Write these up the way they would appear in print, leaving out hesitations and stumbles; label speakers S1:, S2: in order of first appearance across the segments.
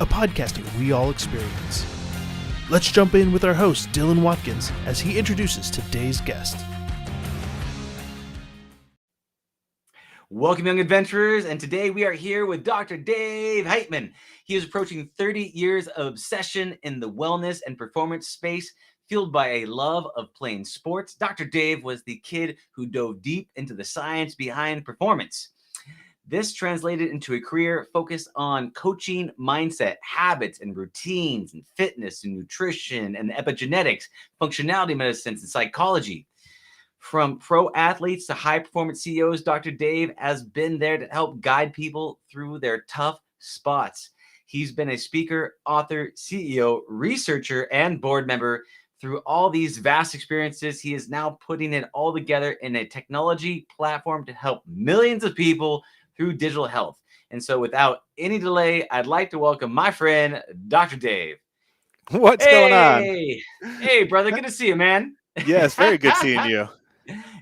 S1: a podcasting we all experience. Let's jump in with our host, Dylan Watkins, as he introduces today's guest.
S2: Welcome, young adventurers, and today we are here with Dr. Dave Heitmann. He is approaching 30 years of obsession in the wellness and performance space, fueled by a love of playing sports. Dr. Dave was the kid who dove deep into the science behind performance. This translated into a career focused on coaching mindset, habits, and routines, and fitness, and nutrition, and epigenetics, functionality medicine, and psychology. From pro athletes to high-performance CEOs, Dr. Dave has been there to help guide people through their tough spots. He's been a speaker, author, CEO, researcher, and board member. Through all these vast experiences, he is now putting it all together in a technology platform to help millions of people through digital health. And so without any delay, I'd like to welcome my friend, Dr. Dave.
S3: What's going on?
S2: Hey, brother. Good to see you, man.
S3: Yes, very good seeing you.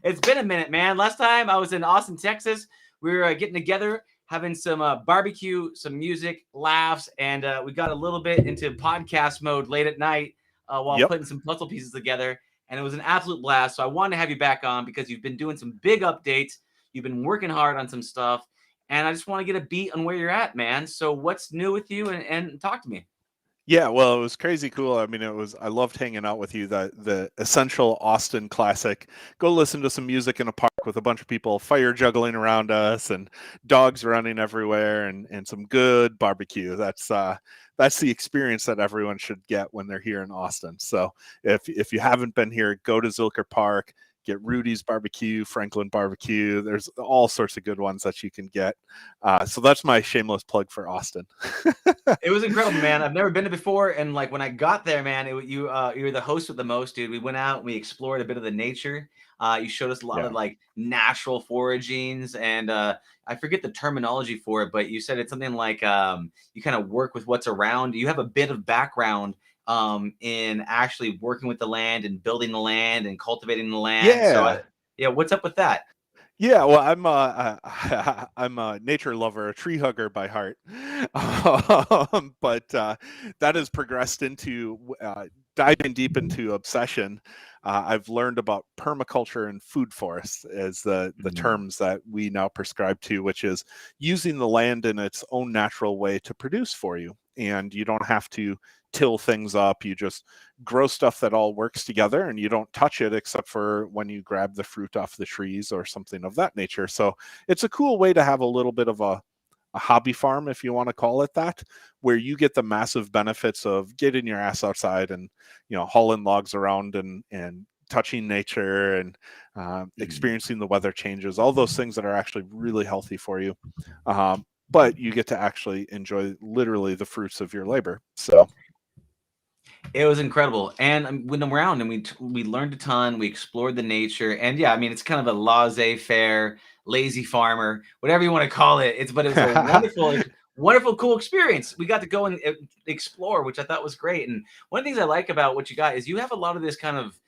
S2: It's been a minute, man. Last time I was in Austin, Texas. We were getting together, having some barbecue, some music, laughs, and we got a little bit into podcast mode late at night while putting some puzzle pieces together. And it was an absolute blast. So I wanted to have you back on because you've been doing some big updates. You've been working hard on some stuff. And I just want to get a beat on where you're at, man. So what's new with you? And talk to me.
S3: Yeah, well, it was crazy cool. I mean, I loved hanging out with you. The essential Austin classic. Go listen to some music in a park with a bunch of people, fire juggling around us, and dogs running everywhere, and some good barbecue. That's the experience that everyone should get when they're here in Austin. So if you haven't been here, go to Zilker Park. Get Rudy's Barbecue, Franklin Barbecue. There's all sorts of good ones that you can get. So that's my shameless plug for Austin.
S2: It was incredible, man. I've never been to before. And like when I got there, man, you were the host with the most, dude. We went out and we explored a bit of the nature. You showed us a lot of like natural foragings. And I forget the terminology for it, but you said it's something like you kind of work with what's around. You have a bit of background in actually working with the land and building the land and cultivating the land.
S3: Yeah.
S2: So what's up with that?
S3: Yeah, well, I'm a nature lover, a tree hugger by heart, but that has progressed into diving deep into obsession. I've learned about permaculture and food forests as the terms that we now prescribe to, which is using the land in its own natural way to produce for you. And you don't have to till things up. You just grow stuff that all works together, and you don't touch it except for when you grab the fruit off the trees or something of that nature. So it's a cool way to have a little bit of a hobby farm, if you want to call it that, where you get the massive benefits of getting your ass outside and, hauling logs around and touching nature and experiencing the weather changes, all those things that are actually really healthy for you. But you get to actually enjoy literally the fruits of your labor. So
S2: it was incredible. And when I'm around and we learned a ton, we explored the nature. And yeah, I mean, it's kind of a laissez-faire, lazy farmer, whatever you want to call it. But it was a wonderful, wonderful, cool experience. We got to go and explore, which I thought was great. And one of the things I like about what you got is you have a lot of this kind of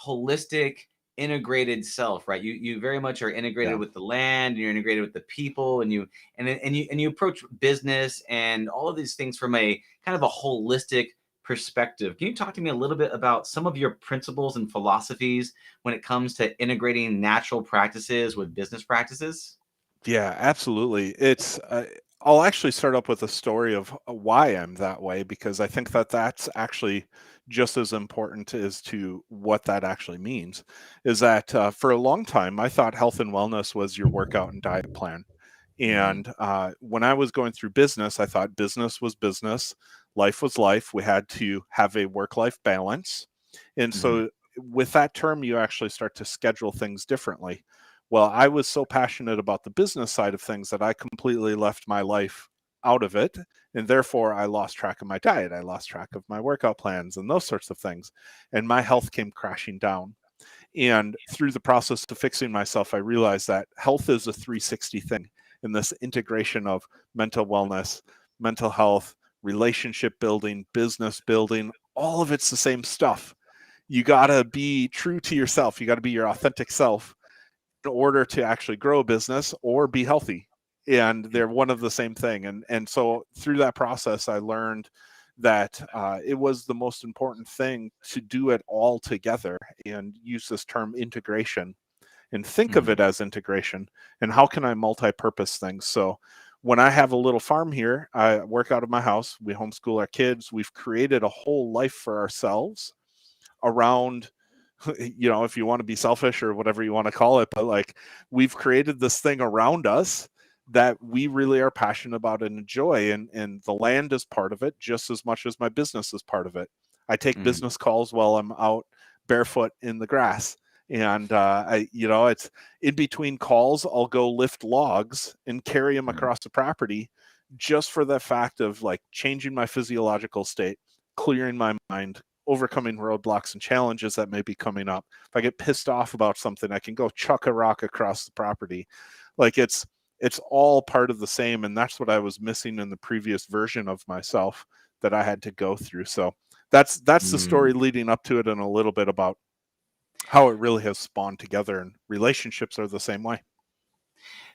S2: holistic, integrated self, right? You very much are integrated with the land, and you're integrated with the people, and you approach business and all of these things from a kind of a holistic perspective. Can you talk to me a little bit about some of your principles and philosophies when it comes to integrating natural practices with business practices?
S3: Yeah, absolutely. I'll actually start up with a story of why I'm that way, because I think that that's actually just as important as to what that actually means. Is that for a long time, I thought health and wellness was your workout and diet plan. And when I was going through business, I thought business was business, life was life. We had to have a work-life balance. And so with that term, you actually start to schedule things differently. Well, I was so passionate about the business side of things that I completely left my life out of it. And therefore, I lost track of my diet. I lost track of my workout plans and those sorts of things. And my health came crashing down. And through the process of fixing myself, I realized that health is a 360 thing. In this integration of mental wellness, mental health, relationship building, business building, all of it's the same stuff. You got to be true to yourself. You got to be your authentic self in order to actually grow a business or be healthy. and they're one of the same thing. And so through that process, I learned that it was the most important thing to do it all together and use this term integration and think of it as integration. And how can I multi-purpose things? So when I have a little farm here, I work out of my house, we homeschool our kids, we've created a whole life for ourselves around, you know, if you want to be selfish or whatever you want to call it, but like we've created this thing around us that we really are passionate about and enjoy. And the land is part of it just as much as my business is part of it. I take business calls while I'm out barefoot in the grass. And it's in between calls, I'll go lift logs and carry them across the property just for the fact of like changing my physiological state, clearing my mind, overcoming roadblocks and challenges that may be coming up. If I get pissed off about something, I can go chuck a rock across the property. Like it's all part of the same. And that's what I was missing in the previous version of myself that I had to go through. So that's the story leading up to it, and a little bit about how it really has spawned together, and relationships are the same way.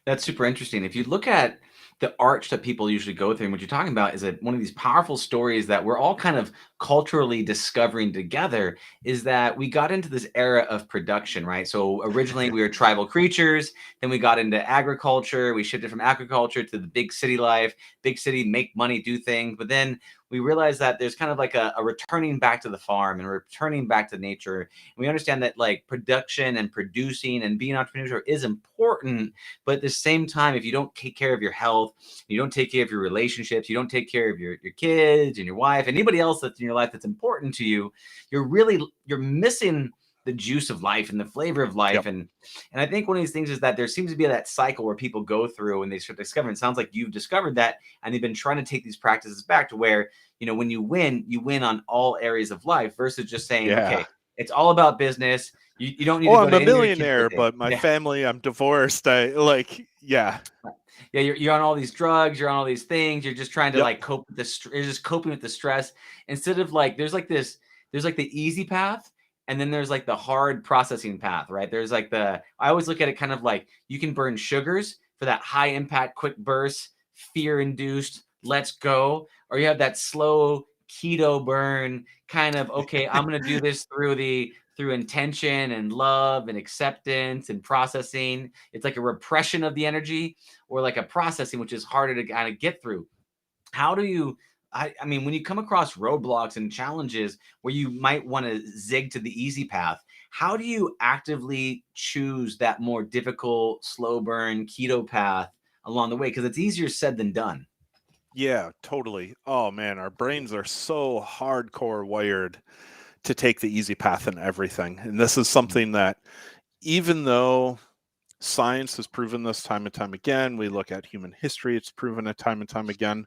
S2: That's super interesting. If you look at the arch that people usually go through, and what you're talking about is one of these powerful stories that we're all kind of culturally discovering together, is that we got into this era of production, right? So originally we were tribal creatures, then we got into agriculture, we shifted from agriculture to the big city life, big city, make money, do things. But then we realized that there's kind of like a returning back to the farm and returning back to nature. And we understand that like production and producing and being an entrepreneur is important, but at the same time, if you don't take care of your health, you don't take care of your relationships, you don't take care of your kids and your wife, anybody else that's in your life that's important to you, you're missing the juice of life and the flavor of life. Yep. And I think one of these things is that there seems to be that cycle where people go through and they start discovering, it sounds like you've discovered that, and they've been trying to take these practices back to where, you know, when you win on all areas of life, versus just saying, okay, it's all about business. You don't need to go
S3: I'm
S2: to
S3: a millionaire, but my
S2: yeah.
S3: family, I'm divorced. Yeah,
S2: you're on all these drugs, you're on all these things. You're just trying to like cope with this. You're just coping with the stress instead of like, there's like the easy path, and then there's like the hard processing path, right? There's like I always look at it kind of like you can burn sugars for that high impact, quick burst, fear induced, let's go. Or you have that slow keto burn kind of, okay, I'm going to do this through intention and love and acceptance and processing. It's like a repression of the energy, or like a processing, which is harder to kind of get through. How do you, I mean, when you come across roadblocks and challenges where you might want to zig to the easy path, how do you actively choose that more difficult, slow burn keto path along the way? Because it's easier said than done.
S3: Yeah, totally. Oh man, our brains are so hardcore wired to take the easy path in everything. And this is something that, even though science has proven this time and time again, we look at human history, it's proven it time and time again,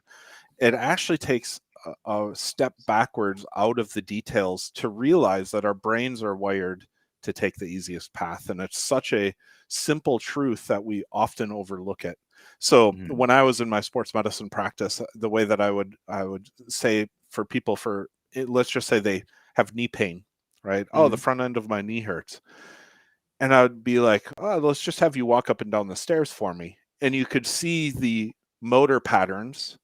S3: it actually takes a step backwards out of the details to realize that our brains are wired to take the easiest path. And it's such a simple truth that we often overlook it. So when I was in my sports medicine practice, the way that I would say for people, let's just say they have knee pain, right? Oh, the front end of my knee hurts. And I would be like, oh, let's just have you walk up and down the stairs for me. And you could see the motor patterns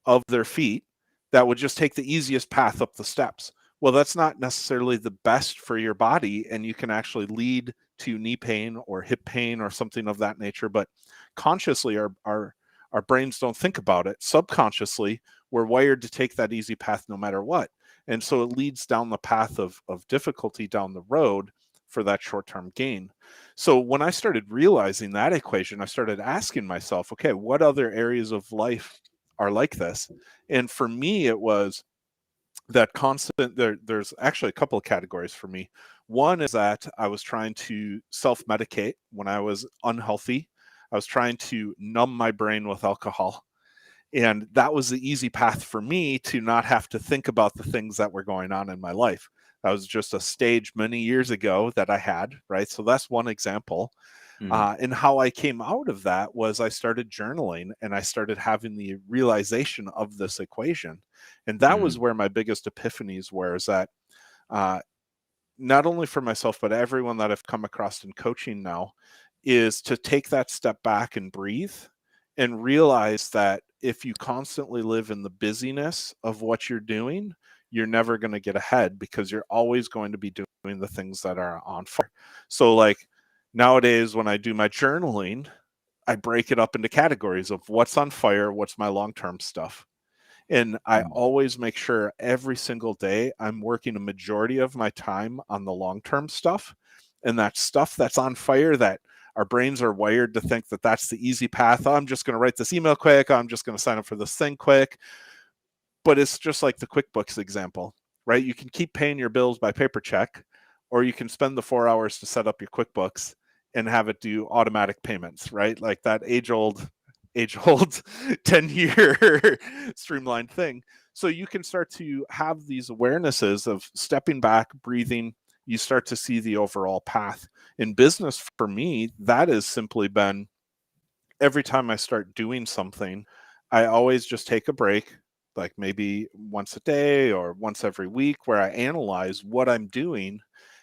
S3: of their feet that would just take the easiest path up the steps. Well, that's not necessarily the best for your body, and you can actually lead to knee pain or hip pain or something of that nature. But consciously, our brains don't think about it. Subconsciously, we're wired to take that easy path no matter what. And so it leads down the path of difficulty down the road for that short-term gain. So when I started realizing that equation, I started asking myself, okay, what other areas of life are like this? And for me, it was that constant, there's actually a couple of categories for me. One is that I was trying to self-medicate when I was unhealthy. I was trying to numb my brain with alcohol. And that was the easy path for me to not have to think about the things that were going on in my life. That was just a stage many years ago that I had, right? So that's one example. And how I came out of that was I started journaling, and I started having the realization of this equation. And that was where my biggest epiphanies were, is that not only for myself, but everyone that I've come across in coaching now, is to take that step back and breathe and realize that if you constantly live in the busyness of what you're doing, you're never going to get ahead because you're always going to be doing the things that are on fire. So like nowadays when I do my journaling, I break it up into categories of what's on fire, what's my long-term stuff. And I always make sure every single day I'm working a majority of my time on the long-term stuff. And that stuff that's on fire, that our brains are wired to think that that's the easy path. Oh, I'm just going to write this email quick. I'm just going to sign up for this thing quick. But it's just like the QuickBooks example, right? You can keep paying your bills by paper check, or you can spend the 4 hours to set up your QuickBooks and have it do automatic payments, right? Like that age-old 10-year streamlined thing. So you can start to have these awarenesses of stepping back, breathing. You start to see the overall path. In business, for me, that has simply been every time I start doing something, I always just take a break, like maybe once a day or once every week, where I analyze what I'm doing.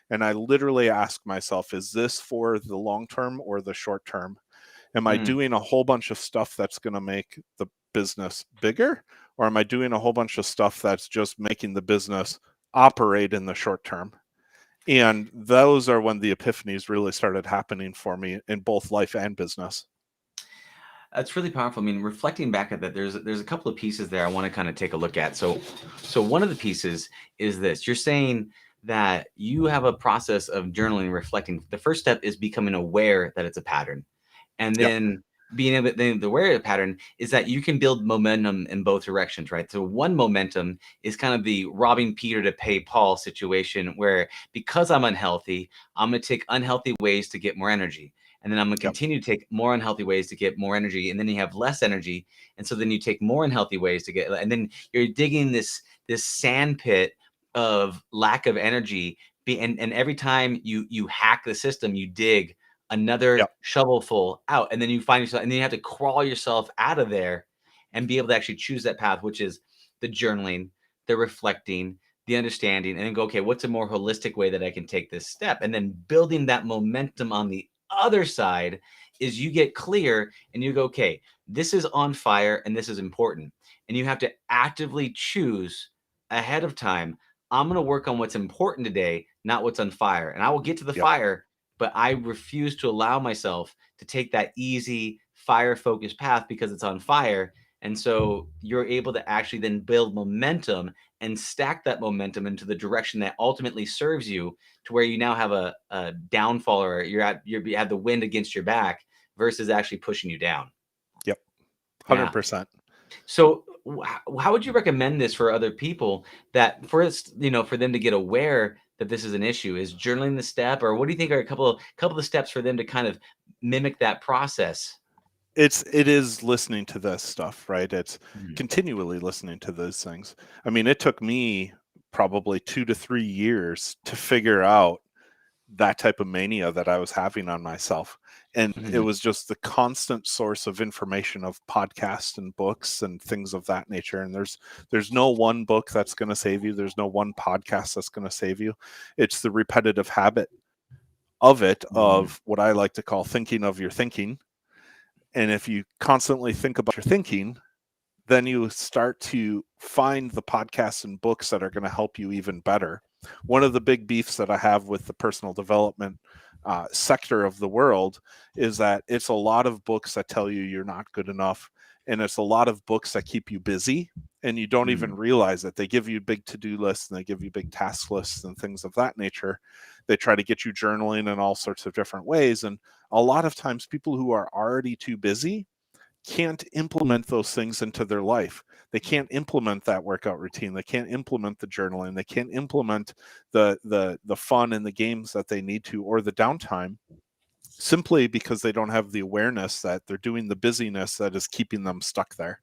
S3: And I literally ask myself, is this for the long term or the short term? Am I doing a whole bunch of stuff that's going to make the business bigger? Or am I doing a whole bunch of stuff that's just making the business operate in the short term? And those are when the epiphanies really started happening for me in both life and business.
S2: That's really powerful. I mean, reflecting back at that, there's a couple of pieces there I want to kind of take a look at. So one of the pieces is this. You're saying that you have a process of journaling and reflecting. The first step is becoming aware that it's a pattern. And
S3: Yep.
S2: then being able then the aware of the pattern is that you can build momentum in both directions, right? So one momentum is kind of the robbing Peter to pay Paul situation where because I'm unhealthy, I'm going to take unhealthy ways to get more energy. And then I'm going to
S3: Yep.
S2: continue to take more unhealthy ways to get more energy. And then you have less energy. And so then you take more unhealthy ways to get, and then you're digging this sand pit of lack of energy. And every time you hack the system, you dig another
S3: Yep.
S2: shovelful out, and then you find yourself, and then you have to crawl yourself out of there and be able to actually choose that path, which is the journaling, the reflecting, the understanding, and then go, okay, what's a more holistic way that I can take this step? And then building that momentum on the other side is you get clear and you go, okay, this is on fire and this is important. And you have to actively choose ahead of time. I'm going to work on what's important today, not what's on fire. And I will get to the
S3: Yep.
S2: fire, but I refuse to allow myself to take that easy fire focused path because it's on fire. And so you're able to actually then build momentum and stack that momentum into the direction that ultimately serves you to where you now have a downfall, or you have the wind against your back versus actually pushing you down.
S3: Yep.
S2: Yeah.
S3: 100%.
S2: So how would you recommend this for other people that for us, for them to get aware that this is an issue? Is journaling the step, or what do you think are a couple of steps for them to kind of mimic that process?
S3: It is listening to this stuff, right? It's
S2: Mhm.
S3: continually listening to those things. I mean, it took me probably 2 to 3 years to figure out that type of mania that I was having on myself. And it
S2: Mhm.
S3: was just the constant source of information of podcasts and books and things of that nature. And there's no one book that's going to save you. There's no one podcast that's going to save you. It's the repetitive habit of it,
S2: Mhm.
S3: of what I like to call thinking of your thinking. And if you constantly think about your thinking, then you start to find the podcasts and books that are going to help you even better. One of the big beefs that I have with the personal development sector of the world is that it's a lot of books that tell you you're not good enough. And it's a lot of books that keep you busy and you don't even
S2: Mhm.
S3: realize it. They give you big to-do lists and they give you big task lists and things of that nature. They try to get you journaling in all sorts of different ways. And a lot of times people who are already too busy can't implement those things into their life. They can't implement that workout routine. They can't implement the journaling. They can't implement the fun and the games that they need to, or the downtime, simply because they don't have the awareness that they're doing the busyness that is keeping them stuck there.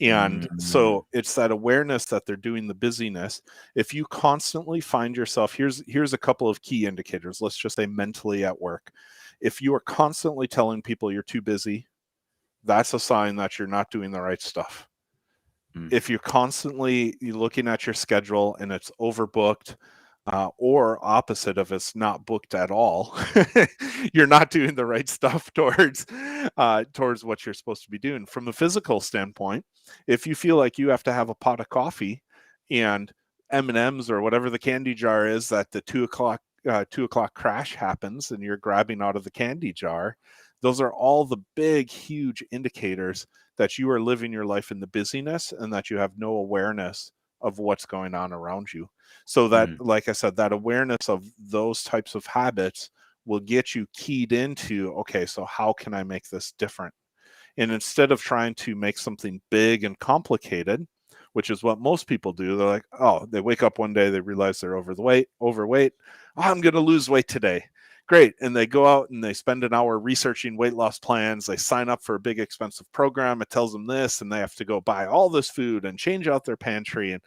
S3: And
S2: Mhm.
S3: so it's that awareness that they're doing the busyness. If you constantly find yourself, here's a couple of key indicators. Let's just say mentally at work. If you are constantly telling people you're too busy, that's a sign that you're not doing the right stuff.
S2: Mhm.
S3: If you're constantly looking at your schedule and it's overbooked, or opposite of it's not booked at all. You're not doing the right stuff towards what you're supposed to be doing. From the physical standpoint, if you feel like you have to have a pot of coffee and M&Ms or whatever the candy jar is that the 2 o'clock crash happens and you're grabbing out of the candy jar, those are all the big, huge indicators that you are living your life in the busyness and that you have no awareness of what's going on around you. So that, like I said, that awareness of those types of habits will get you keyed into, okay, so how can I make this different? And instead of trying to make something big and complicated, which is what most people do, they're like, oh, they wake up one day, they realize they're overweight. Oh, I'm going to lose weight today. Great. And they go out and they spend an hour researching weight loss plans. They sign up for a big expensive program. It tells them this, and they have to go buy all this food and change out their pantry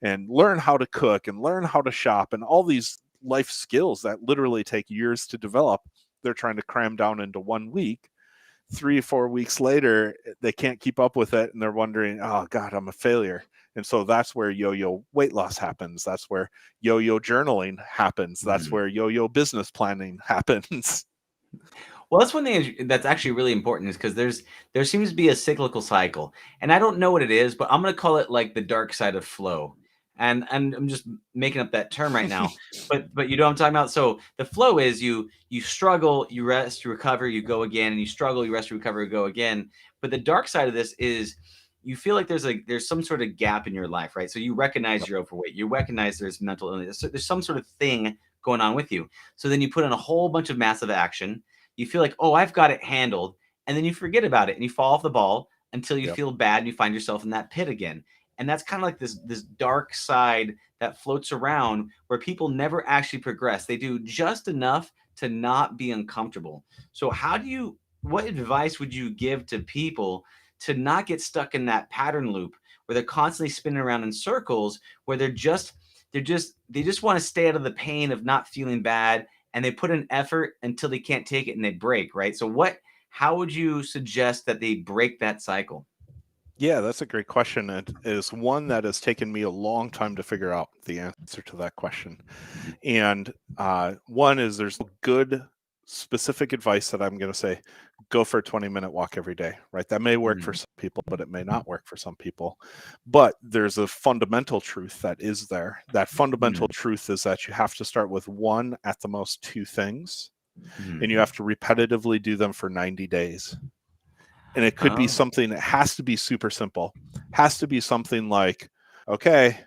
S3: and learn how to cook and learn how to shop and all these life skills that literally take years to develop. They're trying to cram down into 1 week. 3 or 4 weeks later, they can't keep up with it and they're wondering, oh God, I'm a failure. And so that's where yo-yo weight loss happens. That's where yo-yo journaling happens. That's where yo-yo business planning happens.
S2: Well, that's one thing that's actually really important is because there seems to be a cyclical cycle, and I don't know what it is, but I'm going to call it like the dark side of flow. And I'm just making up that term right now, but you know what I'm talking about. So the flow is you struggle, you rest, you recover, you go again, and you struggle, you rest, you recover, you go again. But the dark side of this is you feel like there's some sort of gap in your life, right? So you recognize you're overweight, you recognize there's mental illness, so there's some sort of thing going on with you. So then you put in a whole bunch of massive action. You feel like, oh, I've got it handled, and then you forget about it and you fall off the ball until you feel bad and you find yourself in that pit again. And that's kind of like this dark side that floats around where people never actually progress. They do just enough to not be uncomfortable. So what advice would you give to people to not get stuck in that pattern loop where they're constantly spinning around in circles, where they just want to stay out of the pain of not feeling bad, and they put in effort until they can't take it and they break, right? So how would you suggest that they break that cycle?
S3: Yeah, that's a great question. It is one that has taken me a long time to figure out the answer to that question. And one is there's good specific advice that I'm going to say, go for a 20-minute walk every day, right? That may work for some people, but it may not work for some people. But there's a fundamental truth that is there. That fundamental truth is that you have to start with one, at the most two things, and you have to repetitively do them for 90 days. And it could be something that has to be super simple. Has to be something like, okay,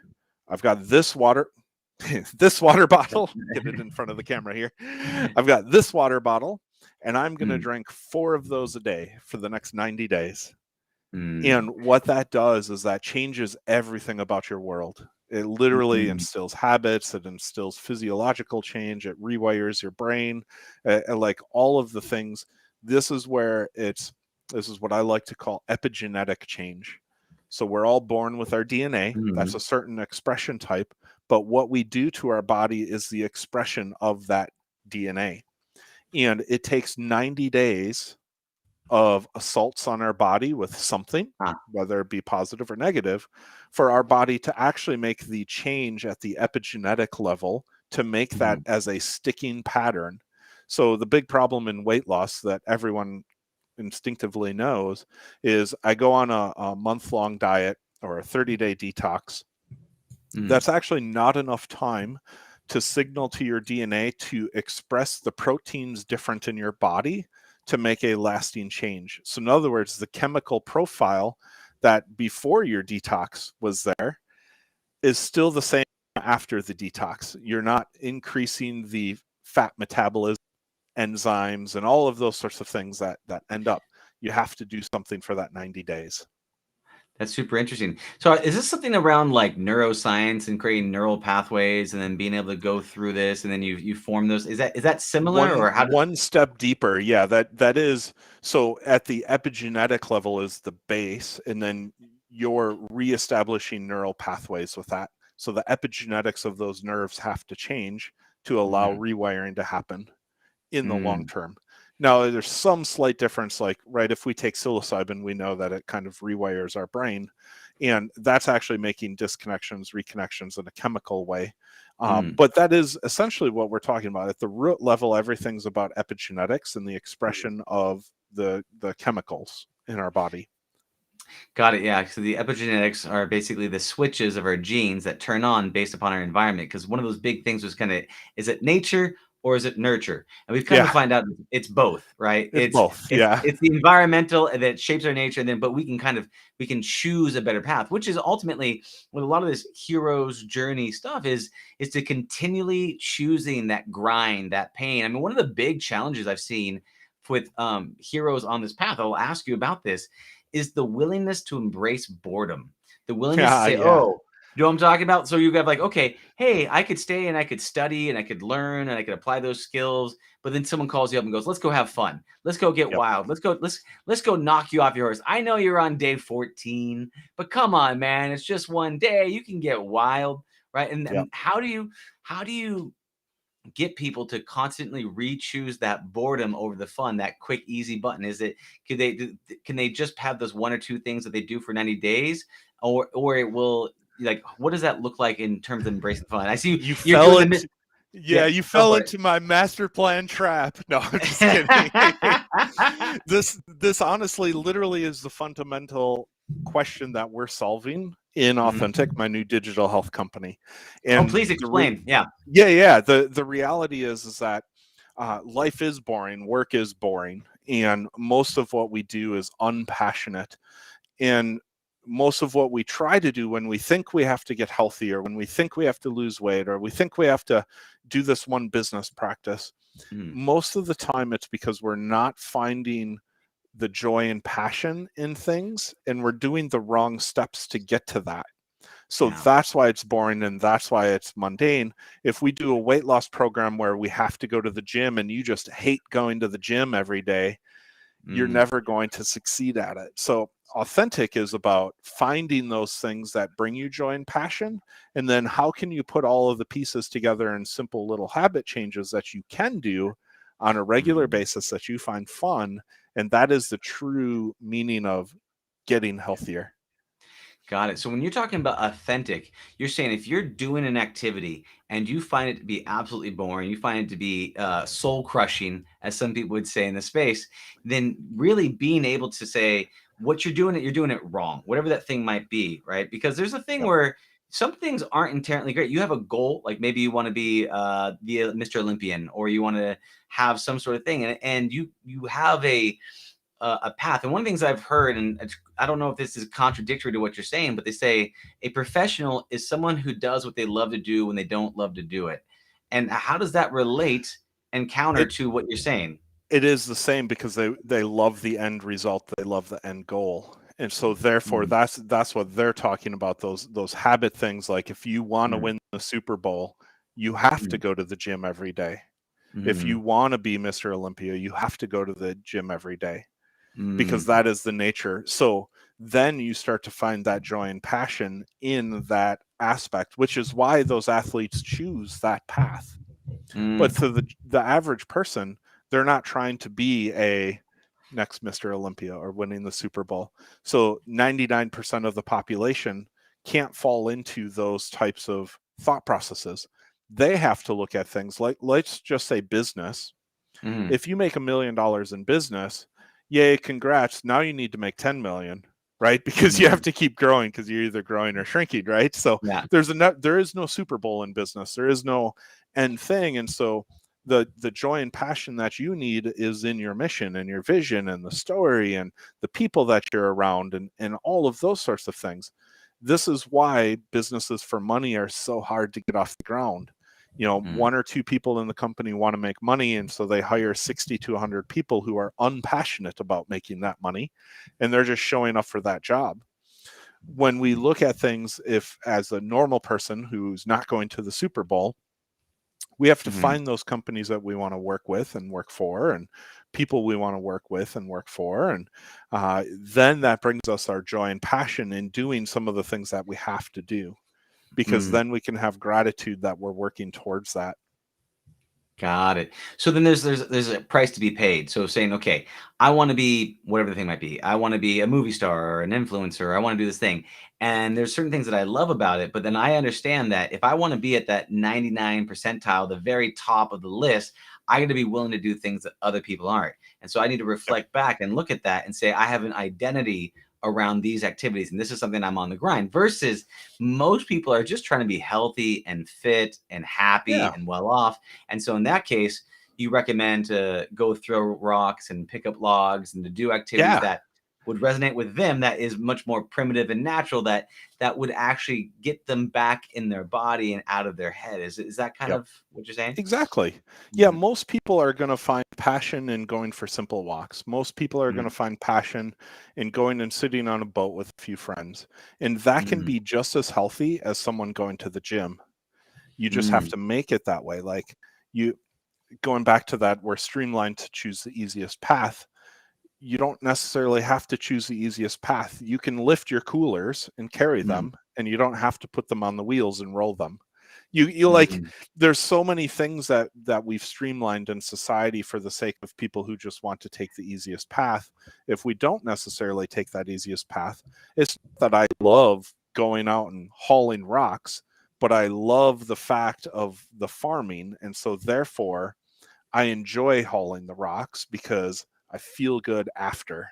S3: I've got this water bottle. Get it in front of the camera here. I've got this water bottle, and I'm going to drink 4 of those a day for the next 90 days. And what that does is that changes everything about your world. It literally instills habits. It instills physiological change. It rewires your brain, like all of the things. This is what I like to call epigenetic change. So we're all born with our DNA. That's a certain expression type. But what we do to our body is the expression of that DNA. And it takes 90 days of assaults on our body with something, whether it be positive or negative, for our body to actually make the change at the epigenetic level to make that as a sticking pattern. So the big problem in weight loss that everyone instinctively knows is I go on a month-long diet or a 30-day detox. That's actually not enough time to signal to your DNA to express the proteins different in your body to make a lasting change. So in other words, the chemical profile that before your detox was there is still the same after the detox. You're not increasing the fat metabolism, enzymes, and all of those sorts of things that end up. You have to do something for that 90 days.
S2: That's super interesting. So is this something around like neuroscience and creating neural pathways and then being able to go through this and then you form those? Is that similar or how?
S3: One step deeper. Yeah, that is. So at the epigenetic level is the base, and then you're reestablishing neural pathways with that. So the epigenetics of those nerves have to change to allow rewiring to happen in the long term. Now, there's some slight difference, like, right, if we take psilocybin, we know that it kind of rewires our brain. And that's actually making disconnections, reconnections in a chemical way.
S2: Mm.
S3: But that is essentially what we're talking about. At the root level, everything's about epigenetics and the expression of the chemicals in our body.
S2: Got it. Yeah. So the epigenetics are basically the switches of our genes that turn on based upon our environment. Because one of those big things was kind of, is it nature or is it nurture? And we've come to
S3: Yeah,
S2: find out it's both, right?
S3: it's both. Yeah.
S2: It's the environmental that shapes our nature, and then but we can choose a better path, which is ultimately what a lot of this hero's journey stuff is to continually choosing that grind, that pain. I mean, one of the big challenges I've seen with heroes on this path, I'll ask you about this, is the willingness to embrace boredom, the willingness to
S3: Yeah,
S2: say,
S3: yeah.
S2: "Oh, you know what I'm talking about?" So you have like, okay, hey, I could stay and I could study and I could learn and I could apply those skills, but then someone calls you up and goes, "Let's go have fun. Let's go get
S3: Yep.
S2: wild. Let's go knock you off your horse. I know you're on day 14, but come on, man, it's just one day. You can get wild, right?"
S3: Yep.
S2: And how do you get people to constantly re-choose that boredom over the fun, that quick, easy button? Is it, can they just have those one or two things that they do for 90 days, or it will, like, what does that look like in terms of embracing fun? I see
S3: You
S2: you're
S3: fell
S2: doing the
S3: into, yeah,
S2: yeah,
S3: you
S2: go
S3: fell
S2: for it.
S3: into my master plan trap. No, I'm just kidding. This honestly literally is the fundamental question that we're solving in
S2: Mhm.
S3: Authentic, my new digital health company.
S2: Oh,
S3: And
S2: please explain. Yeah.
S3: yeah, the reality is that life is boring, work is boring, and most of what we do is unpassionate. And most of what we try to do when we think we have to get healthier, when we think we have to lose weight, or we think we have to do this one business practice,
S2: Mhm.
S3: most of the time it's because we're not finding the joy and passion in things, and we're doing the wrong steps to get to that. So
S2: Yeah.
S3: that's why it's boring and that's why it's mundane. If we do a weight loss program where we have to go to the gym and you just hate going to the gym every day, you're
S2: Mm.
S3: never going to succeed at it. So Authentic is about finding those things that bring you joy and passion, and then how can you put all of the pieces together in simple little habit changes that you can do on a regular
S2: Mhm.
S3: basis that you find fun. And that is the true meaning of getting healthier.
S2: Got it. So when you're talking about authentic, you're saying if you're doing an activity and you find it to be absolutely boring, you find it to be soul crushing, as some people would say in the space, then really being able to say what you're doing it wrong, whatever that thing might be, right? Because there's a thing
S3: Yep.
S2: where some things aren't inherently great. You have a goal, like maybe you want to be the Mr. Olympian, or you want to have some sort of thing, and you have a path. And one of the things I've heard, and I don't know if this is contradictory to what you're saying, but they say a professional is someone who does what they love to do when they don't love to do it. And how does that relate and counter
S3: It
S2: to what you're saying?
S3: it is the same because they love the end result, they love the end goal. And so therefore
S2: Mm,
S3: that's what they're talking about, those habit things. Like if you want to
S2: mm,
S3: win the Super Bowl, you have to
S2: mm,
S3: go to the gym every day. If you
S2: mm,
S3: want to be Mr. Olympia, you have to go to the gym every day, because
S2: mm,
S3: that is the nature. So then you start to find that joy and passion in that aspect, which is why those athletes choose that path. But
S2: mm,
S3: to the average person, they're not trying to be a next Mr. Olympia or winning the Super Bowl. So 99% of the population can't fall into those types of thought processes. They have to look at things like, let's just say, business.
S2: mm,
S3: If you make $1 million in business, yay, congrats. Now you need to make 10 million, right? Because you have
S2: mm.
S3: to keep growing, because you're either growing or shrinking, right? So
S2: Yeah.
S3: there is no Super Bowl in business. There is no end thing. And so the joy and passion that you need is in your mission and your vision and the story and the people that you're around, and all of those sorts of things. This is why businesses for money are so hard to get off the ground.
S2: Mm,
S3: One or two people in the company want to make money, and so they hire 60 to 100 people who are unpassionate about making that money, and they're just showing up for that job. When we look at things, if as a normal person who's not going to the Super Bowl, we have to
S2: mm,
S3: find those companies that we want to work with and work for, and people we want to work with and work for, and then that brings us our joy and passion in doing some of the things that we have to do, because
S2: mm.
S3: then we can have gratitude that we're working towards that.
S2: Got it. So then there's a price to be paid. So saying, okay, I want to be whatever the thing might be. I want to be a movie star or an influencer. I want to do this thing. And there's certain things that I love about it, but then I understand that if I want to be at that 99 percentile, the very top of the list, I got to be willing to do things that other people aren't. And so I need to
S3: Yep.
S2: reflect back and look at that and say, I have an identity around these activities, and this is something I'm on the grind versus most people are just trying to be healthy and fit and happy
S3: Yeah.
S2: and well off. And so in that case, you recommend to go throw rocks and pick up logs and to do activities
S3: Yeah.
S2: that would resonate with them, that is much more primitive and natural, that would actually get them back in their body and out of their head. Is that kind
S3: Yep.
S2: of what you're saying?
S3: Exactly. Yeah,
S2: Mhm,
S3: most people are going to find passion in going for simple walks. Most people are going to
S2: mhm,
S3: find passion in going and sitting on a boat with a few friends. And that can
S2: mhm,
S3: be just as healthy as someone going to the gym. You just have
S2: mm,
S3: to make it that way. Like you going back to that, we're streamlined to choose the easiest path. You don't necessarily have to choose the easiest path. You can lift your coolers and carry
S2: mm,
S3: them, and you don't have to put them on the wheels and roll them. You like
S2: mm.
S3: there's so many things that we've streamlined in society for the sake of people who just want to take the easiest path. If we don't necessarily take that easiest path, it's not that I love going out and hauling rocks, but I love the fact of the farming, and so therefore I enjoy hauling the rocks because I feel good after,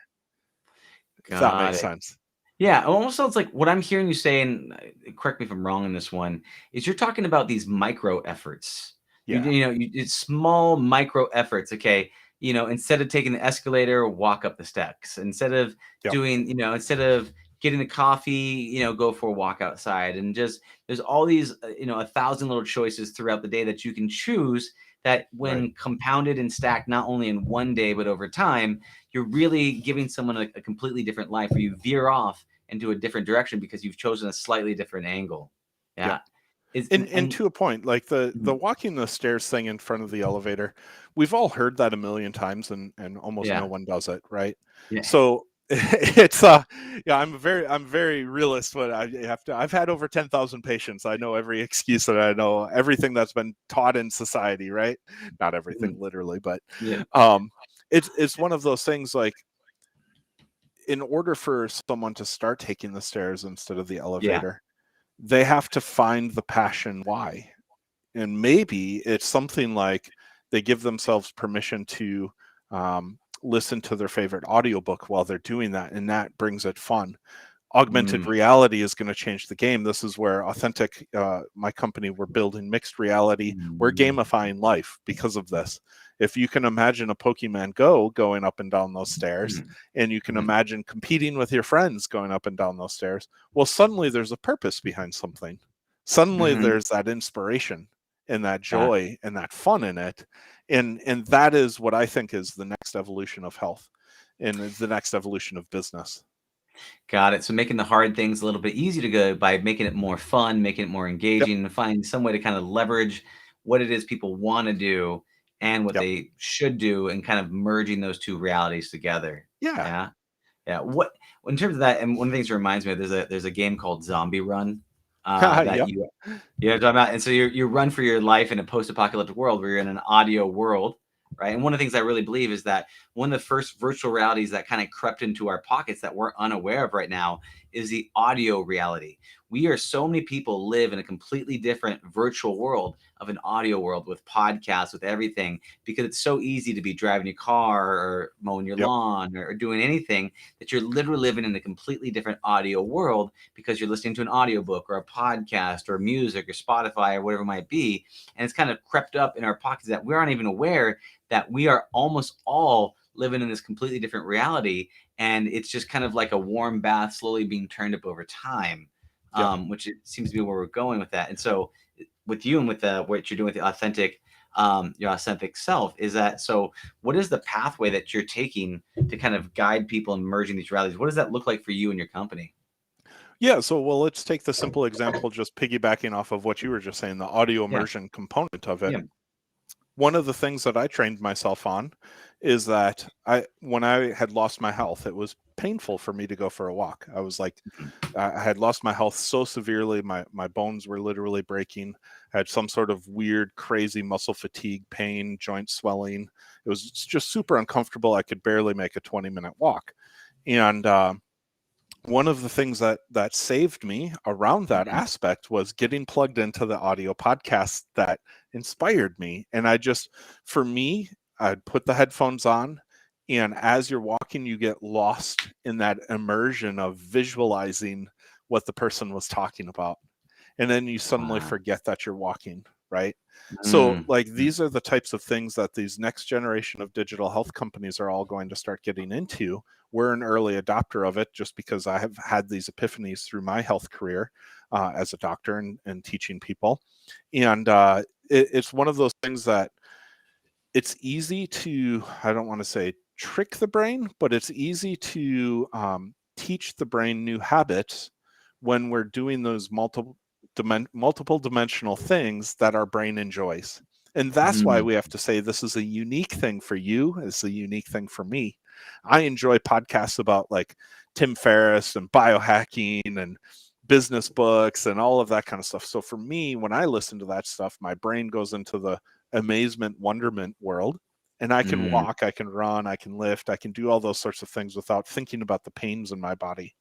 S3: if that
S2: Got
S3: makes
S2: it.
S3: sense.
S2: Yeah, it almost sounds like what I'm hearing you say, and correct me if I'm wrong in this one, is you're talking about these micro efforts.
S3: Yeah.
S2: It's small micro efforts. Okay, instead of taking the escalator, walk up the steps. Instead of
S3: Yep.
S2: doing, instead of getting the coffee, go for a walk outside. And just there's all these, 1,000 little choices throughout the day that you can choose. That
S3: Right.
S2: when compounded and stacked, not only in one day but over time, you're really giving someone a completely different life, where you veer off into a different direction because you've chosen a slightly different angle.
S3: Yep.
S2: Yeah. Is
S3: And
S2: and
S3: to a point, like the
S2: Mhm.
S3: walking the stairs thing in front of the elevator, we've all heard that a million times, and almost no
S2: Yeah.
S3: one does it, right?
S2: Yeah.
S3: So it's yeah, I'm very realist, but I've had over 10,000 patients. I know every excuse, that I know everything that's been taught in society, right? Not everything
S2: Mhm.
S3: literally, but
S2: Yeah.
S3: um it's one of those things, like in order for someone to start taking the stairs instead of the
S2: Yeah.
S3: elevator, they have to find the passion why. And maybe it's something like they give themselves permission to listen to their favorite audiobook while they're doing that, and that brings it fun. Augmented
S2: Mm.
S3: reality is going to change the game. This is where Authentic, my company, we're building mixed reality. We're
S2: Mm.
S3: gamifying life because of this. If you can imagine a Pokemon Go going up and down those stairs,
S2: Mhm.
S3: and you can
S2: Mhm.
S3: imagine competing with your friends going up and down those stairs, well, suddenly there's a purpose behind something. Suddenly
S2: Mhm.
S3: there's that inspiration and that
S2: Got
S3: joy and that fun in it. And that is what I think is the next evolution of health, and is the next evolution of business.
S2: got it. So making the hard things a little bit easier to go by making it more fun, making it more
S3: Yep.
S2: engaging, and find some way to kind of leverage what it is people want to do and what
S3: Yep.
S2: they should do, and kind of merging those two realities together.
S3: Yeah.
S2: Yeah. Yeah. What in terms of that, and one of the things it reminds me of, there's a game called Zombie Run, that
S3: Yep.
S2: you know what I'm talking about. And so you run for your life in a post-apocalyptic world where you're in an audio world, right? And one of the things I really believe is that one of the first virtual realities that kind of crept into our pockets that we're unaware of right now is the audio reality. We are so many people live in a completely different virtual world of an audio world with podcasts, with everything, because it's so easy to be driving your car or mowing your
S3: Yep.
S2: lawn or doing anything, that you're literally living in a completely different audio world because you're listening to an audiobook or a podcast or music or Spotify or whatever it might be. And it's kind of crept up in our pockets that we aren't even aware that we are almost all living in this completely different reality. And it's just kind of like a warm bath slowly being turned up over time,
S3: Yep.
S2: which it seems to be where we're going with that. And so with you and with what you're doing with the authentic, your authentic self, is that, so what is the pathway that you're taking to kind of guide people in merging these realities? What does that look like for you and your company?
S3: Yeah. So, well, let's take the simple example, just piggybacking off of what you were just saying, the audio
S2: Yeah.
S3: immersion component of it.
S2: Yeah.
S3: one of the things that I trained myself on is that when I had lost my health, it was painful for me to go for a walk. I was like, I had lost my health so severely. My bones were literally breaking. I had some sort of weird, crazy muscle fatigue, pain, joint swelling. It was just super uncomfortable. I could barely make a 20-minute walk. And one of the things that saved me around that aspect was getting plugged into the audio podcast that inspired me. And for me, I'd put the headphones on, and as you're walking, you get lost in that immersion of visualizing what the person was talking about. And then you suddenly forget that you're walking, right? So like these are the types of things that these next generation of digital health companies are all going to start getting into. We're an early adopter of it just because I have had these epiphanies through my health career as a doctor and teaching people. And it's one of those things that it's easy to, I don't want to say trick the brain, but it's easy to teach the brain new habits when we're doing those multiple dimensional things that our brain enjoys. And that's why we have to say this is a unique thing for you. It's a unique thing for me. I enjoy podcasts about like Tim Ferriss and biohacking and business books and all of that kind of stuff. So for me, when I listen to that stuff, my brain goes into the amazement, wonderment world, and I can walk, I can run, I can lift, I can do all those sorts of things without thinking about the pains in my body.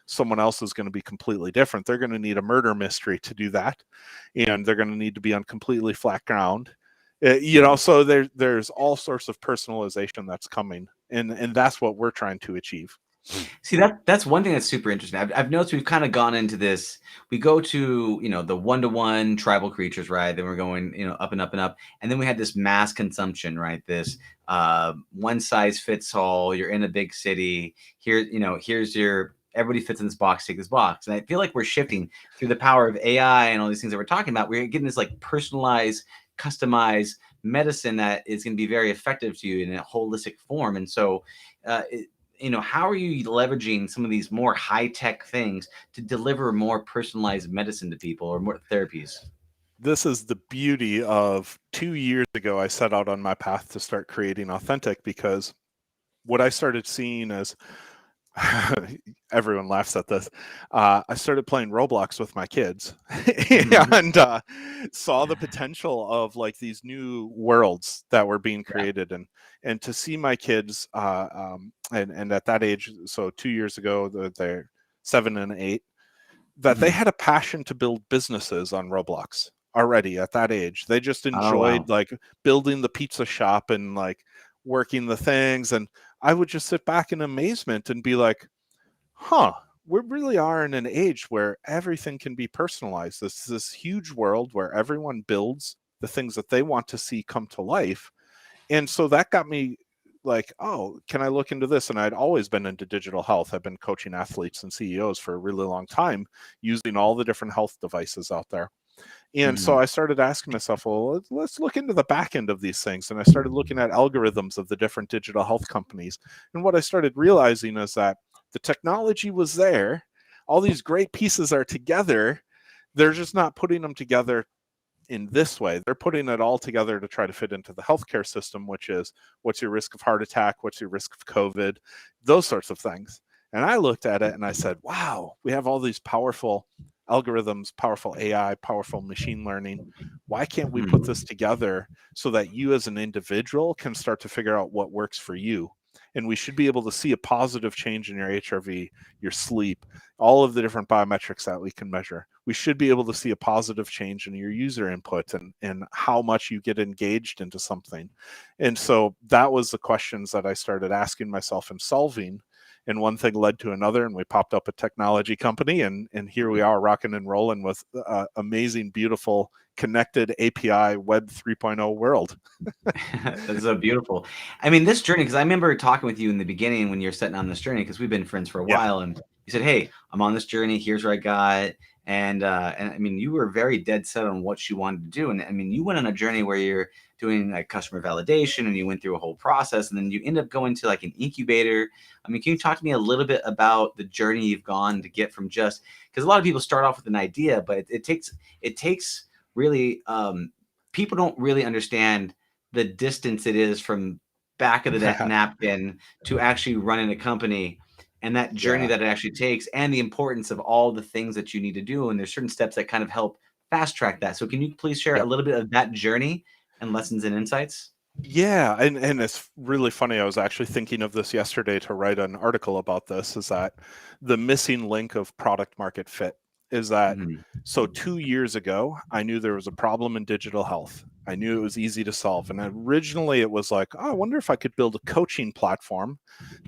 S3: Someone else is going to be completely different. They're going to need a murder mystery to do that, and they're going to need to be on completely flat ground. So there's all sorts of personalization that's coming, and that's what we're trying to achieve.
S2: See, that's one thing that's super interesting. I've noticed we've kind of gone into this. We go to, the one-to-one tribal creatures, right? Then we're going, up and up and up. And then we had this mass consumption, right? This one size fits all. You're in a big city. Here, here's your, everybody fits in this box, take this box. And I feel like we're shifting through the power of AI and all these things that we're talking about. We're getting this like personalized, customized medicine that is going to be very effective to you in a holistic form. And so, how are you leveraging some of these more high-tech things to deliver more personalized medicine to people or more therapies?
S3: This is the beauty of 2 years ago, I set out on my path to start creating Authentic, because what I started seeing is everyone laughs at this. I started playing Roblox with my kids and saw the potential of like these new worlds that were being created, and to see my kids and at that age, so 2 years ago, they're 7 and 8, that they had a passion to build businesses on Roblox already at that age. They just enjoyed like building the pizza shop and like working the things. And I would just sit back in amazement and be like, we really are in an age where everything can be personalized. This huge world where everyone builds the things that they want to see come to life. And so that got me like, oh, can I look into this? And I'd always been into digital health. I've been coaching athletes and CEOs for a really long time using all the different health devices out there. And so I started asking myself, well, let's look into the back end of these things. And I started looking at algorithms of the different digital health companies. And what I started realizing is that the technology was there. All these great pieces are together. They're just not putting them together in this way. They're putting it all together to try to fit into the healthcare system, which is what's your risk of heart attack? What's your risk of COVID? Those sorts of things. And I looked at it and I said, wow, we have all these powerful algorithms, powerful AI, powerful machine learning. Why can't we put this together so that you as an individual can start to figure out what works for you? And we should be able to see a positive change in your HRV, your sleep, all of the different biometrics that we can measure. We should be able to see a positive change in your user input and how much you get engaged into something. And so that was the questions that I started asking myself and solving. And one thing led to another, and we popped up a technology company, and here we are rocking and rolling with amazing, beautiful, connected API Web 3.0 world.
S2: That's so beautiful. I mean, this journey, because I remember talking with you in the beginning when you're setting on this journey, because we've been friends for a while, and you said, hey, I'm on this journey. Here's where I got. And I mean, you were very dead set on what you wanted to do. And I mean, you went on a journey where you're doing like customer validation and you went through a whole process, and then you end up going to like an incubator. I mean, can you talk to me a little bit about the journey you've gone to get from just, because a lot of people start off with an idea, but it takes really, people don't really understand the distance it is from back of the napkin to actually running a company, and that journey that it actually takes, and the importance of all the things that you need to do. And there's certain steps that kind of help fast track that. So can you please share a little bit of that journey and lessons and insights?
S3: Yeah, and it's really funny. I was actually thinking of this yesterday to write an article about this, is that the missing link of product market fit is that, so 2 years ago, I knew there was a problem in digital health. I knew it was easy to solve. And originally it was like, oh, I wonder if I could build a coaching platform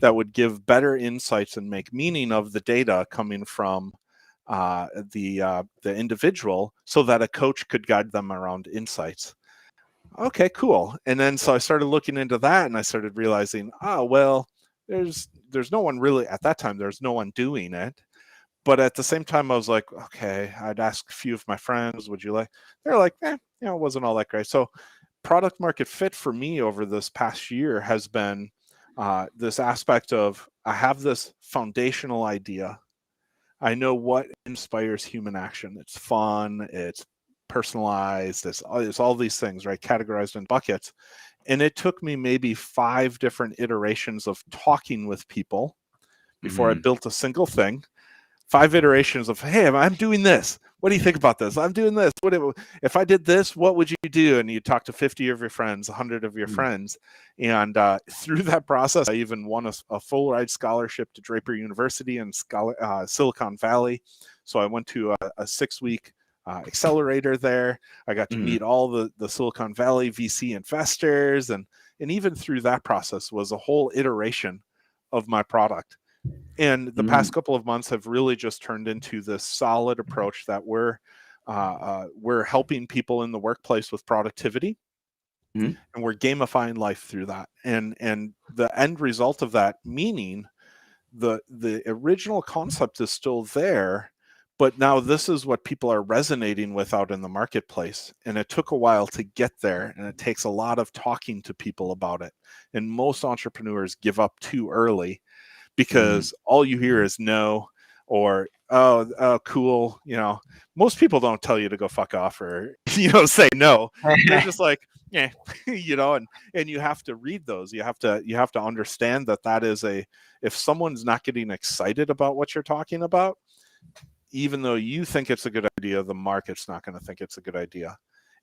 S3: that would give better insights and make meaning of the data coming from the individual, so that a coach could guide them around insights. Okay, cool. And then so I started looking into that, and I started realizing, oh, well, there's no one really at that time, there's no one doing it. But at the same time, I was like, okay, I'd ask a few of my friends, would you like? They're like, it wasn't all that great. So product market fit for me over this past year has been this aspect of, I have this foundational idea. I know what inspires human action. It's fun, it's personalized, it's all these things, right? Categorized in buckets. And it took me maybe 5 different iterations of talking with people before I built a single thing. 5 iterations of, hey, I'm doing this. What do you think about this? I'm doing this. If I did this, what would you do? And you talk to 50 of your friends, 100 of your friends. And through that process, I even won a full ride scholarship to Draper University in Silicon Valley. So I went to a 6-week accelerator there. I got to meet all the Silicon Valley VC investors. And even through that process was a whole iteration of my product. And the past couple of months have really just turned into this solid approach that we're helping people in the workplace with productivity, and we're gamifying life through that. And the end result of that, meaning the original concept is still there, but now this is what people are resonating with out in the marketplace. And it took a while to get there, and it takes a lot of talking to people about it. And most entrepreneurs give up too early, because all you hear is no, or oh cool. Most people don't tell you to go fuck off or say no. They're just like, yeah, and you have to read those. You have to understand that is if someone's not getting excited about what you're talking about, even though you think it's a good idea, the market's not going to think it's a good idea.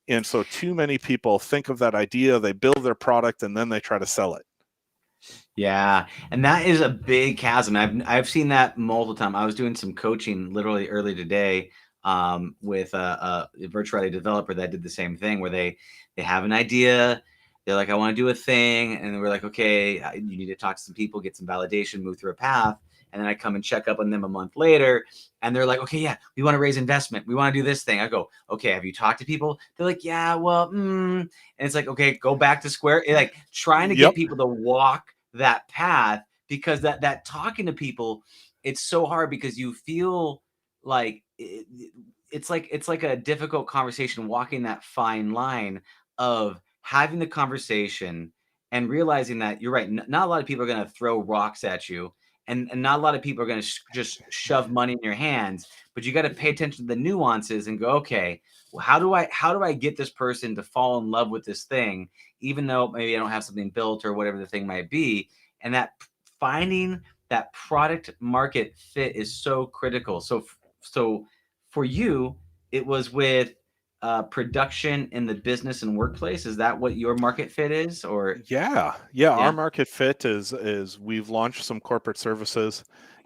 S3: And so too many people think of that idea, they build their product, and then they try to sell it.
S2: Yeah, and that is a big chasm. I've seen that multiple times. I was doing some coaching literally early today with a virtual reality developer that did the same thing, where they have an idea. They're like, I want to do a thing. And we're like, okay, you need to talk to some people, get some validation, move through a path. And then I come and check up on them a month later. And they're like, okay, yeah, we want to raise investment. We want to do this thing. I go, okay, have you talked to people? They're like, yeah, well, and it's like, okay, go back to square. Like trying to get people to walk that path, because that talking to people, it's so hard, because you feel like it's like a difficult conversation, walking that fine line of having the conversation and realizing that you're right. Not a lot of people are going to throw rocks at you, and not a lot of people are going to just shove money in your hands, but you got to pay attention to the nuances and go, okay, well, how do I get this person to fall in love with this thing, even though maybe I don't have something built or whatever the thing might be. And that finding that product market fit is so critical. So for you, it was with production in the business and workplace. Is that what your market fit is? Or
S3: Yeah. Our market fit is we've launched some corporate services,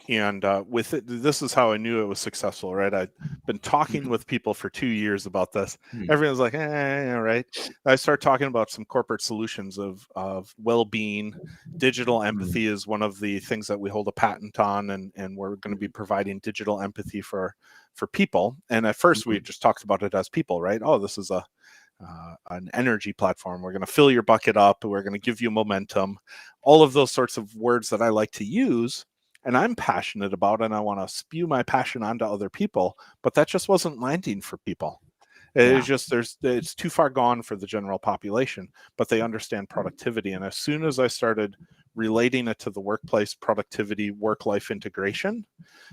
S3: and with it, this is how I knew it was successful, right? I'd been talking with people for 2 years about this. Everyone's like, right. I start talking about some corporate solutions of well-being. Digital empathy is one of the things that we hold a patent on, and we're going to be providing digital empathy for people. And at first we just talked about it as people, right? Oh, this is an energy platform. We're going to fill your bucket up. We're going to give you momentum. All of those sorts of words that I like to use and I'm passionate about, and I want to spew my passion onto other people, but that just wasn't landing for people. It's just, it's too far gone for the general population, but they understand productivity. And as soon as I started relating it to the workplace productivity, work-life integration,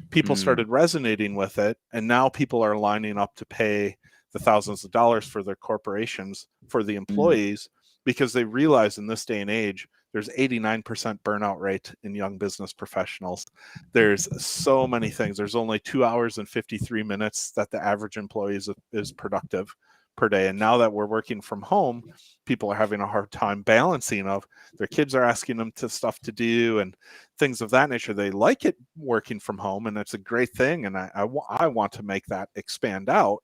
S3: people started resonating with it. And now people are lining up to pay the thousands of dollars for their corporations, for the employees, because they realize in this day and age, there's 89% burnout rate in young business professionals. There's so many things. There's only 2 hours and 53 minutes that the average employee is productive per day. And now that we're working from home, people are having a hard time balancing of their kids are asking them to stuff to do and things of that nature. They like it working from home, and it's a great thing. And I want to make that expand out.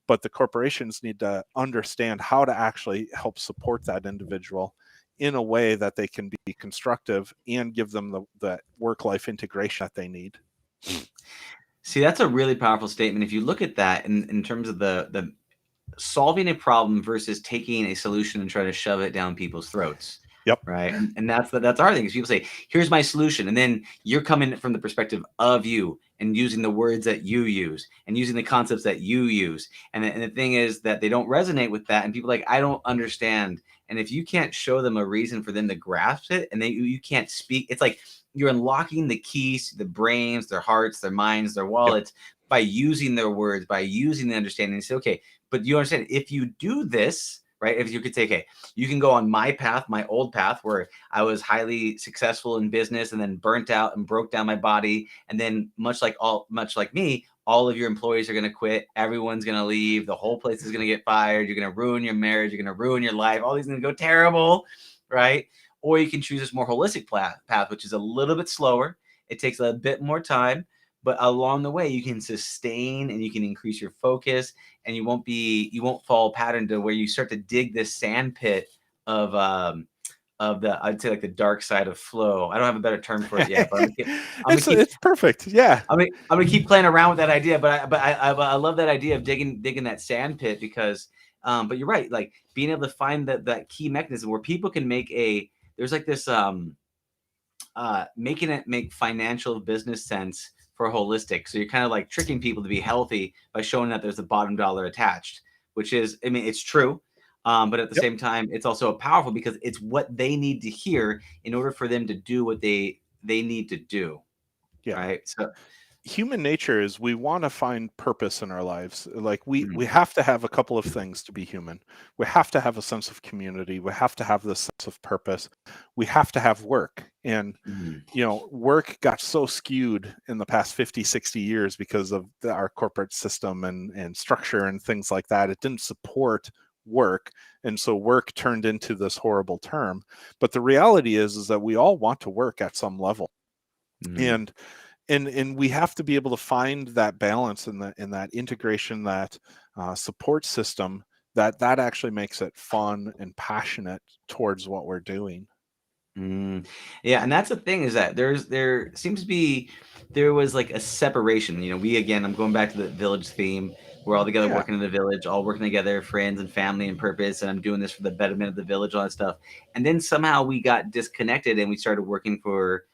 S3: But the corporations need to understand how to actually help support that individual in a way that they can be constructive and give them the work-life integration that they need.
S2: See, that's a really powerful statement. If you look at that in terms of the solving a problem versus taking a solution and trying to shove it down people's throats.
S3: Yep.
S2: Right. And that's our thing, is people say, here's my solution. And then you're coming from the perspective of you and using the words that you use and using the concepts that you use. And the thing is that they don't resonate with that. And people are like, I don't understand. And if you can't show them a reason for them to grasp it, and you can't speak, it's like you're unlocking the keys to the brains, their hearts, their minds, their wallets, by using their words, by using the understanding. And say, okay, but you understand, if you do this, right? If you could say, okay, you can go on my path, my old path, where I was highly successful in business and then burnt out and broke down my body. And then much like me, all of your employees are going to quit. Everyone's going to leave. The whole place is going to get fired. You're going to ruin your marriage. You're going to ruin your life. All these are going to go terrible, right? Or you can choose this more holistic path, which is a little bit slower. It takes a bit more time, but along the way you can sustain and you can increase your focus, and you won't fall pattern to where you start to dig this sand pit of the, I'd say, like the dark side of flow. I don't have a better term for it yet, but
S3: It's perfect. Yeah.
S2: I'm gonna keep playing around with that idea, but I love that idea of digging that sand pit, because but you're right, like being able to find that key mechanism where people can there's like this making it make financial business sense for holistic. So you're kind of like tricking people to be healthy by showing that there's a bottom dollar attached, which is, I mean, it's true. But at the same time, it's also powerful because it's what they need to hear in order for them to do what they need to do.
S3: Yeah.
S2: Right. So
S3: human nature is we want to find purpose in our lives. Like we
S2: Mhm.
S3: have to have a couple of things to be human. We have to have a sense of community. We have to have this sense of purpose. We have to have work. And
S2: Mhm.
S3: work got so skewed in the past 50, 60 years because of our corporate system and structure and things like that. It didn't support work, and so work turned into this horrible term. But the reality is that we all want to work at some level.
S2: Mhm.
S3: And we have to be able to find that balance in that integration, that support system that actually makes it fun and passionate towards what we're doing.
S2: Yeah, and that's the thing, is that there seems to be, there was like a separation. I'm going back to the village theme. We're all together
S3: Yeah.
S2: working in the village, all working together, friends and family and purpose. And I'm doing this for the betterment of the village, all that stuff. And then somehow we got disconnected and we started working for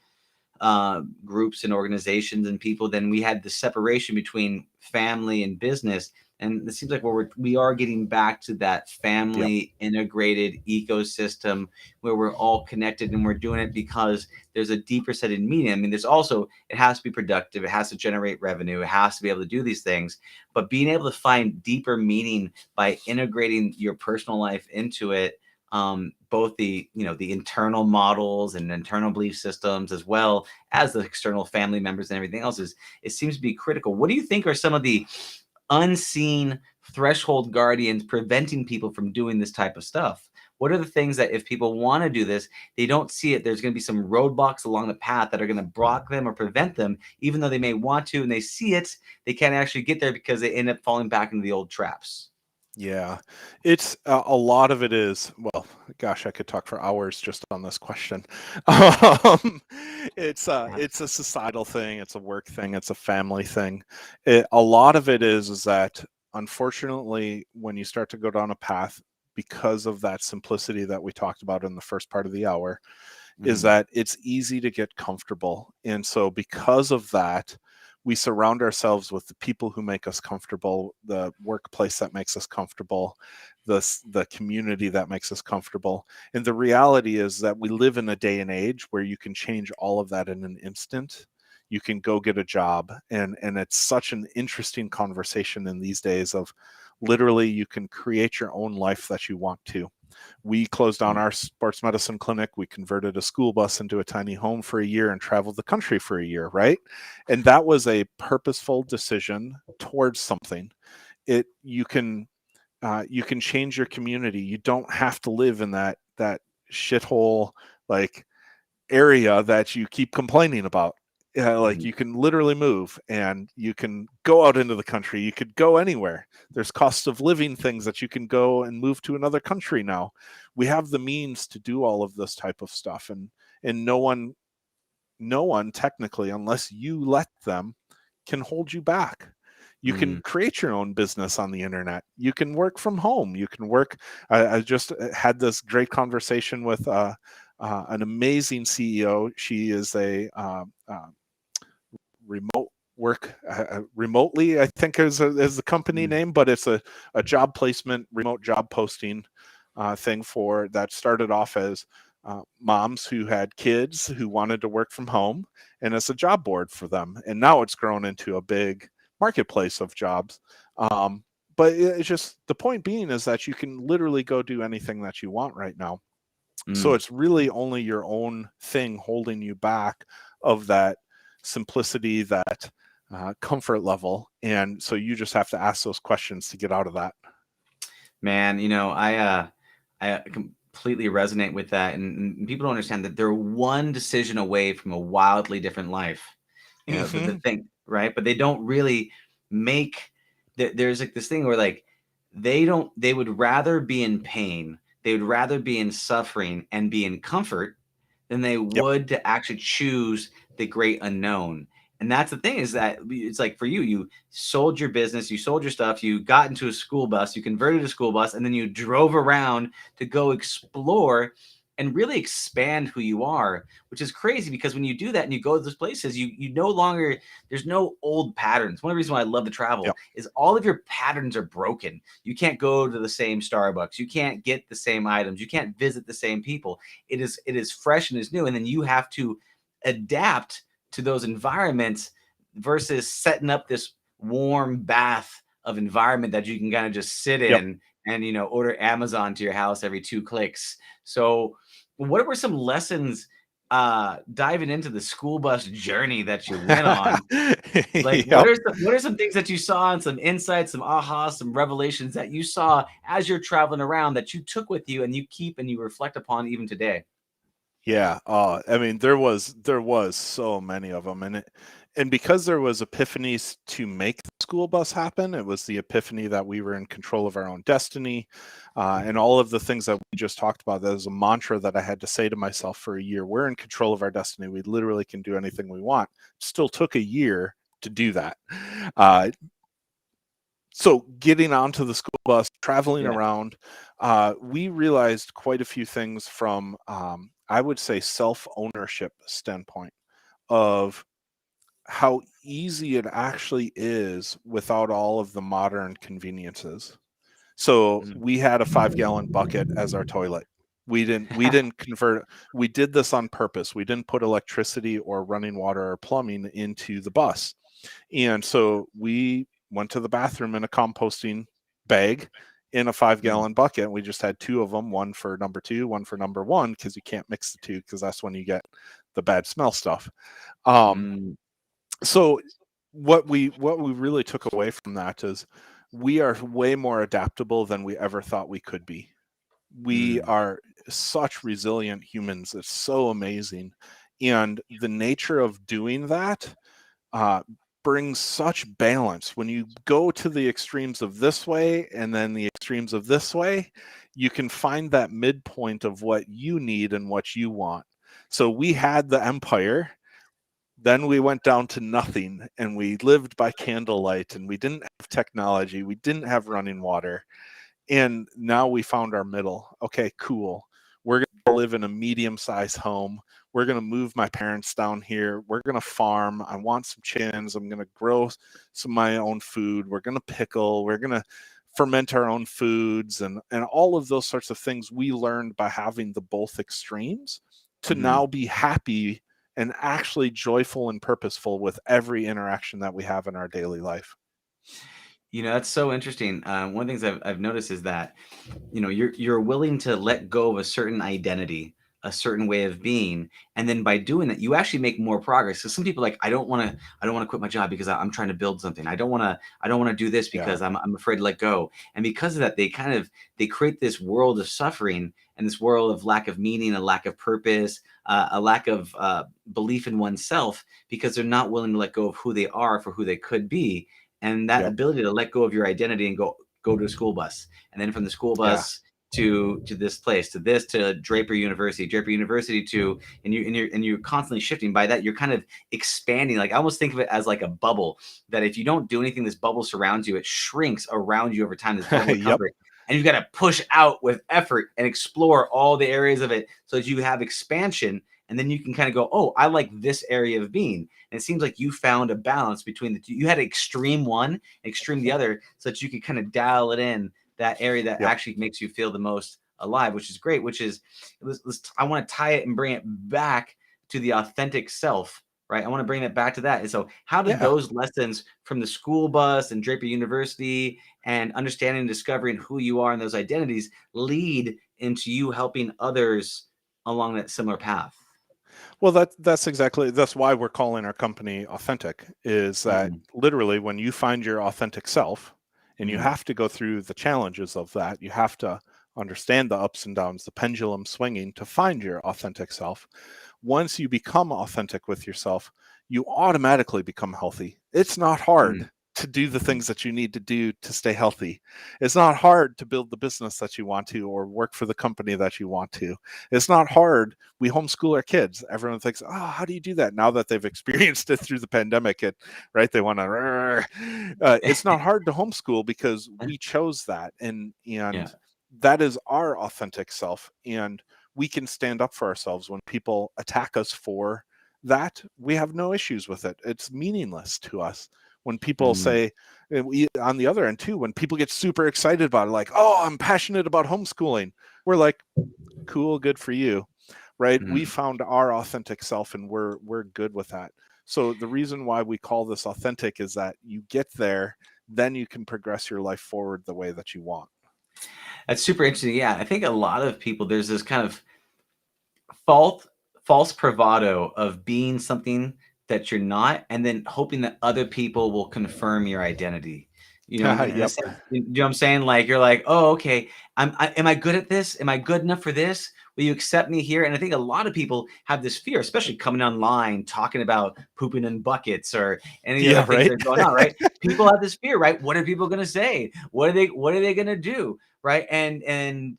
S2: groups and organizations and people. Then we had the separation between family and business. And it seems like we are getting back to that
S3: Yep.
S2: family integrated ecosystem where we're all connected, and we're doing it because there's a deeper set in meaning. I mean, there's also, it has to be productive, it has to generate revenue, it has to be able to do these things. But being able to find deeper meaning by integrating your personal life into it, both the internal models and internal belief systems, as well as the external family members and everything else, it seems to be critical. What do you think are some of the unseen threshold guardians preventing people from doing this type of stuff? What are the things that if people want to do this, they don't see it? There's going to be some roadblocks along the path that are going to block them or prevent them, even though they may want to, and they see it, they can't actually get there because they end up falling back into the old traps.
S3: Yeah, it's a lot of it is, well, gosh, I could talk for hours just on this question. Um, it's a societal thing, it's a work thing, it's a family thing. A lot of it is that unfortunately, when you start to go down a path, because of that simplicity that we talked about in the first part of the hour, is
S2: Mhm.
S3: that it's easy to get comfortable. And so because of that, we surround ourselves with the people who make us comfortable, the workplace that makes us comfortable, the community that makes us comfortable. And the reality is that we live in a day and age where you can change all of that in an instant. You can go get a job, and it's such an interesting conversation in these days of literally you can create your own life that you want to. We closed down our sports medicine clinic. We converted a school bus into a tiny home for a year and traveled the country for a year, right? And that was a purposeful decision towards something. You can change your community. You don't have to live in that shithole like area that you keep complaining about. Like you can literally move and you can go out into the country. You could go anywhere. There's cost of living things that you can go and move to another country now. We have the means to do all of this type of stuff, and no one technically, unless you let them, can hold you back. You can create your own business on the internet. You can work from home. You can work. I just had this great conversation with an amazing CEO. She is a remote work remotely, I think is the company name, but it's a job placement, remote job posting thing for that started off as moms who had kids who wanted to work from home, and it's a job board for them. And now it's grown into a big marketplace of jobs. But it's just, the point being is that you can literally go do anything that you want right now. So it's really only your own thing holding you back of that simplicity, that comfort level. And so you just have to ask those questions to get out of that.
S2: Man, I completely resonate with that. And people don't understand that they're one decision away from a wildly different life. The thing, right? But they don't really make, there's like this thing where like, they would rather be in pain. They would rather be in suffering and be in comfort than they would to actually choose the great unknown. And that's the thing, is that it's like for you, you sold your business, you sold your stuff, you got into a school bus, you converted a school bus, and then you drove around to go explore and really expand who you are, which is crazy because when you do that and you go to those places, you no longer, there's no old patterns. One of the reasons why I love to travel is all of your patterns are broken. You can't go to the same Starbucks. You can't get the same items. You can't visit the same people. It is fresh and is new. And then you have to adapt to those environments versus setting up this warm bath of environment that you can kind of just sit in and, order Amazon to your house every 2 clicks. So what were some lessons diving into the school bus journey that you went on? Like, what are some things that you saw, and some insights, some ahas, some revelations that you saw as you're traveling around that you took with you and you keep and you reflect upon even today?
S3: Yeah. I mean, there was so many of them, and because there was epiphanies to make the school bus happen, it was the epiphany that we were in control of our own destiny, and all of the things that we just talked about. That was a mantra that I had to say to myself for a year. We're in control of our destiny. We literally can do anything we want. It still took a year to do that. So getting onto the school bus, traveling around, we realized quite a few things from, I would say, self-ownership standpoint of how easy it actually is without all of the modern conveniences. So we had a 5-gallon bucket as our toilet. We didn't convert. We did this on purpose. We didn't put electricity or running water or plumbing into the bus. And so we went to the bathroom in a composting bag in a 5-gallon bucket. We just had 2 of them, one for number 2, one for number 1, because you can't mix the 2, because that's when you get the bad smell stuff. So what we really took away from that is we are way more adaptable than we ever thought we could be. We are such resilient humans. It's so amazing. And the nature of doing that brings such balance. When you go to the extremes of this way and then the extremes of this way, you can find that midpoint of what you need and what you want. So we had the empire, then we went down to nothing, and we lived by candlelight, and we didn't have technology, we didn't have running water, and now we found our middle. Okay, cool. We're going to live in a medium-sized home. We're going to move my parents down here. We're going to farm. I want some chickens. I'm going to grow some of my own food. We're going to pickle. We're going to ferment our own foods, and all of those sorts of things we learned by having the both extremes to now be happy and actually joyful and purposeful with every interaction that we have in our daily life.
S2: That's so interesting. One of the things I've noticed is that, you're willing to let go of a certain identity, a certain way of being, and then by doing that, you actually make more progress. Because some people are like, I don't want to quit my job because I'm trying to build something. I don't want to do this
S3: Yeah.
S2: because I'm afraid to let go. And because of that, they create this world of suffering and this world of lack of meaning, a lack of purpose, a lack of belief in oneself because they're not willing to let go of who they are for who they could be, and that
S3: Yep.
S2: ability to let go of your identity and go to a school bus, and then from the school
S3: Yeah.
S2: bus to this place, to Draper University to, and you're constantly shifting. By that, you're kind of expanding. Like, I almost think of it as like a bubble, that if you don't do anything, this bubble surrounds you, it shrinks around you over time, this bubble of
S3: Yep.
S2: comfort, and you've got to push out with effort and explore all the areas of it so that you have expansion, and then you can kind of go, oh, I like this area of being. And it seems like you found a balance between the two. You had extreme one, extreme the other, so that you could kind of dial it in, that area that
S3: Yep.
S2: actually makes you feel the most alive, which is great. Which is, I want to tie it and bring it back to the authentic self, right? I want to bring it back to that. And so, how did
S3: Yeah.
S2: those lessons from the school bus and Draper University and understanding and discovering who you are and those identities lead into you helping others along that similar path?
S3: Well, that's why we're calling our company Authentic, is that
S2: Mm,
S3: literally when you find your authentic self, and you
S2: mm,
S3: have to go through the challenges of that, you have to understand the ups and downs, the pendulum swinging to find your authentic self. Once you become authentic with yourself, you automatically become healthy. It's not
S2: mm,
S3: hard to do the things that you need to do to stay healthy. It's not hard to build the business that you want to or work for the company that you want to. It's not hard. We homeschool our kids. Everyone thinks, oh, how do you do that? Now that they've experienced it through the pandemic, right? They want to. It's not hard to homeschool because we chose that,
S2: yeah.
S3: and that is our authentic self, and we can stand up for ourselves when people attack us for that. We have no issues with it. It's meaningless to us. When people
S2: Mm,
S3: say, on the other end too, when people get super excited about it, like, oh, I'm passionate about homeschooling, we're like, cool, good for you, right? We
S2: mm.
S3: found our authentic self, and we're good with that. So the reason why we call this authentic is that you get there, then you can progress your life forward the way that you want.
S2: That's super interesting. Yeah, I think a lot of people, there's this kind of false false bravado of being something that you're not, and then hoping that other people will confirm your identity. In a
S3: Yep.
S2: sense, you know what I'm saying? Like, you're like, oh, okay, am I good at this? Am I good enough for this? Will you accept me here? And I think a lot of people have this fear, especially coming online, talking about pooping in buckets or any of the
S3: Yeah,
S2: other things that
S3: right.
S2: are going on, right? People have this fear, right? What are people going to say? What are they going to do? Right. And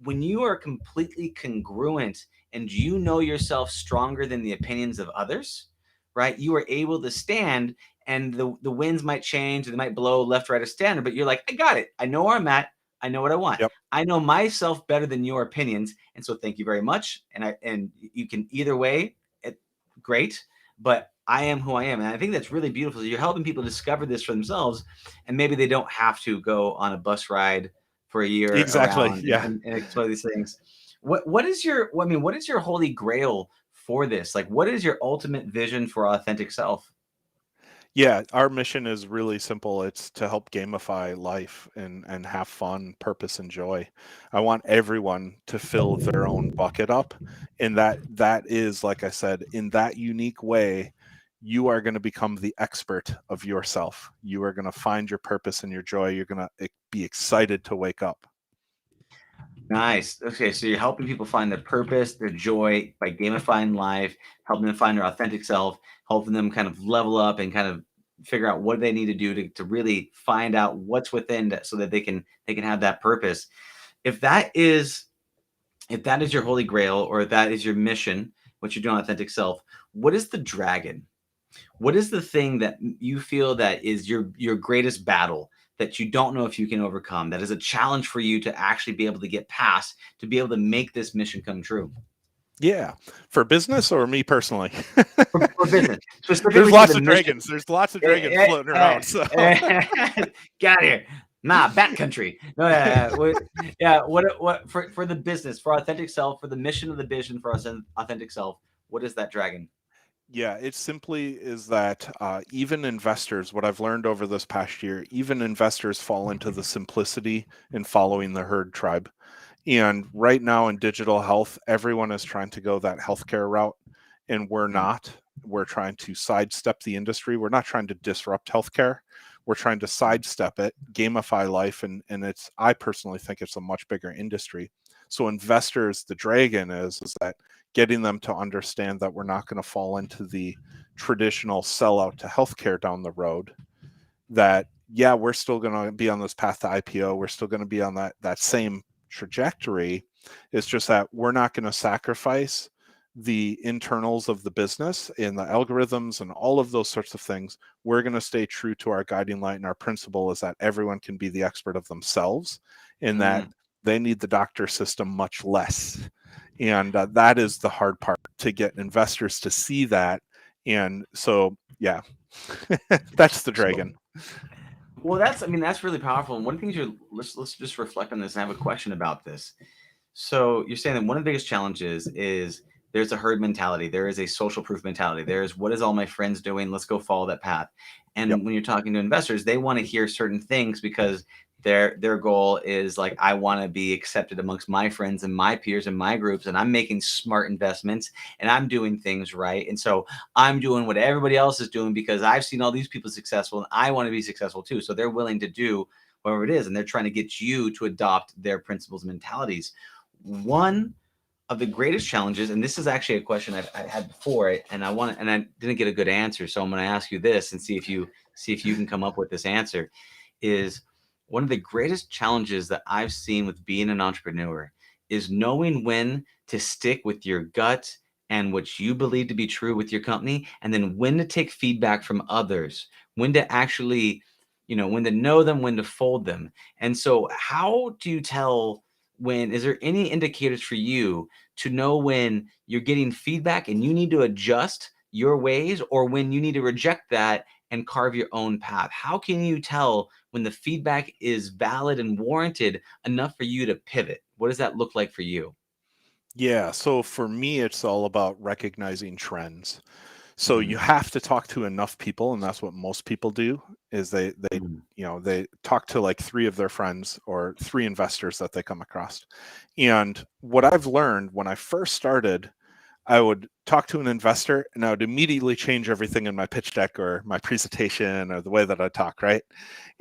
S2: when you are completely congruent and you know yourself stronger than the opinions of others, right? You are able to stand, and the winds might change, they might blow left, right, or standard, but you're like, I got it. I know where I'm at. I know what I want.
S3: Yep.
S2: I know myself better than your opinions. And so thank you very much. And you can either way, great, but I am who I am. And I think that's really beautiful. So you're helping people discover this for themselves, and maybe they don't have to go on a bus ride for a year
S3: Exactly.
S2: around
S3: Yeah.
S2: and explore these things. What is your what is your holy grail for this? Like, what is your ultimate vision for authentic self?
S3: Yeah, our mission is really simple. It's to help gamify life and have fun, purpose, and joy. I want everyone to fill their own bucket up, and that is, like I said, in that unique way, you are going to become the expert of yourself. You are going to find your purpose and your joy. You're going to be excited to wake up.
S2: Nice. Okay, so you're helping people find their purpose, their joy by gamifying life, helping them find their authentic self, helping them kind of level up and kind of figure out what they need to do to really find out what's within so that they can have that purpose. If that is if that is your holy grail, or if that is your mission, what you're doing, authentic self, what is the dragon? What is the thing that you feel that is your greatest battle that you don't know if you can overcome? That is a challenge for you to actually be able to get past, to be able to make this mission come true
S3: Yeah, for business or me personally.
S2: for business,
S3: There's
S2: specifically for
S3: lots
S2: the
S3: of
S2: mission.
S3: dragons. There's lots of dragons
S2: Eh,
S3: floating
S2: eh,
S3: around. So
S2: Get out of here. Nah, bat country. No, what for the business, for authentic self, for the mission of the vision, for authentic self, what is that dragon?
S3: Yeah, it simply is that even investors, what I've learned over this past year, even investors fall into the simplicity in following the herd tribe. And right now in digital health, everyone is trying to go that healthcare route, and we're
S2: Mm.
S3: not. We're trying to sidestep the industry. We're not trying to disrupt healthcare. We're trying to sidestep it, gamify life, and I personally think it's a much bigger industry. So investors, the dragon is that getting them to understand that we're not going to fall into the traditional sellout to healthcare down the road. That yeah, we're still going to be on this path to IPO. We're still going to be on that same trajectory. It's just that we're not going to sacrifice the internals of the business and the algorithms and all of those sorts of things. We're going to stay true to our guiding light, and our principle is that everyone can be the expert of themselves, and that they need the doctor system much less. And that is the hard part, to get investors to see that. And so yeah, that's the dragon.
S2: Well, that's really powerful. And one of the things let's just reflect on this and have a question about this. So you're saying that one of the biggest challenges is there's a herd mentality. There is a social proof mentality. There's what is all my friends doing? Let's go follow that path.
S3: Yep.
S2: And when you're talking to investors, they want to hear certain things because their goal is like, I want to be accepted amongst my friends and my peers and my groups, and I'm making smart investments and I'm doing things right. And so I'm doing what everybody else is doing because I've seen all these people successful and I want to be successful too. So they're willing to do whatever it is, and they're trying to get you to adopt their principles and mentalities. One of the greatest challenges, and this is actually a question I had before, and I didn't get a good answer, so I'm going to ask you this and see if you can come up with this answer. Is one of the greatest challenges that I've seen with being an entrepreneur is knowing when to stick with your gut and what you believe to be true with your company, and then when to take feedback from others, when to actually, when to know them, when to fold them. And so, how do you tell? Is there any indicators for you to know when you're getting feedback and you need to adjust your ways, or when you need to reject that and carve your own path? How can you tell when the feedback is valid and warranted enough for you to pivot? What does that look like for you?
S3: Yeah, so for me, it's all about recognizing trends. So you
S2: Mhm.
S3: have to talk to enough people, and that's what most people do. Is
S2: Mhm.
S3: they talk to like three of their friends or three investors that they come across. And what I've learned when I first started, I would talk to an investor and I would immediately change everything in my pitch deck or my presentation or the way that I talk, right?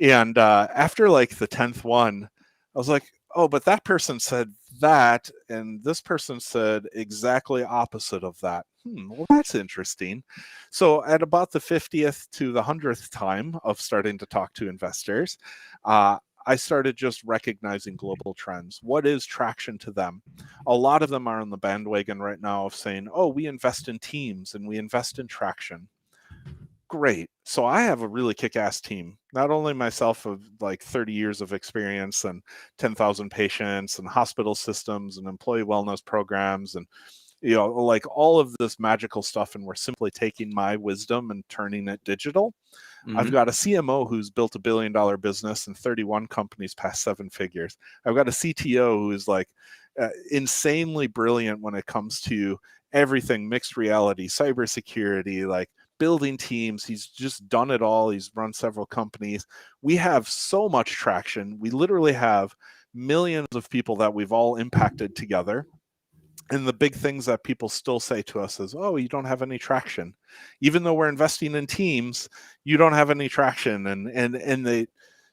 S3: And after like the 10th one, I was like, oh, but that person said that, and this person said exactly opposite of that. Well, that's interesting. So at about the 50th to the 100th time of starting to talk to investors, I started just recognizing global trends. What is traction to them? A lot of them are on the bandwagon right now of saying, oh, we invest in teams and we invest in traction. Great. So I have a really kick-ass team. Not only myself of like 30 years of experience and 10,000 patients and hospital systems and employee wellness programs and like all of this magical stuff, and we're simply taking my wisdom and turning it digital. I've
S2: Mhm.
S3: got a CMO who's built $1 billion business and 31 companies past 7 figures. I've got a CTO who's like insanely brilliant when it comes to everything mixed reality, cybersecurity, like building teams. He's just done it all. He's run several companies. We have so much traction. We literally have millions of people that we've all impacted together. And the big things that people still say to us is, oh, you don't have any traction. Even though we're investing in teams, you don't have any traction. And they,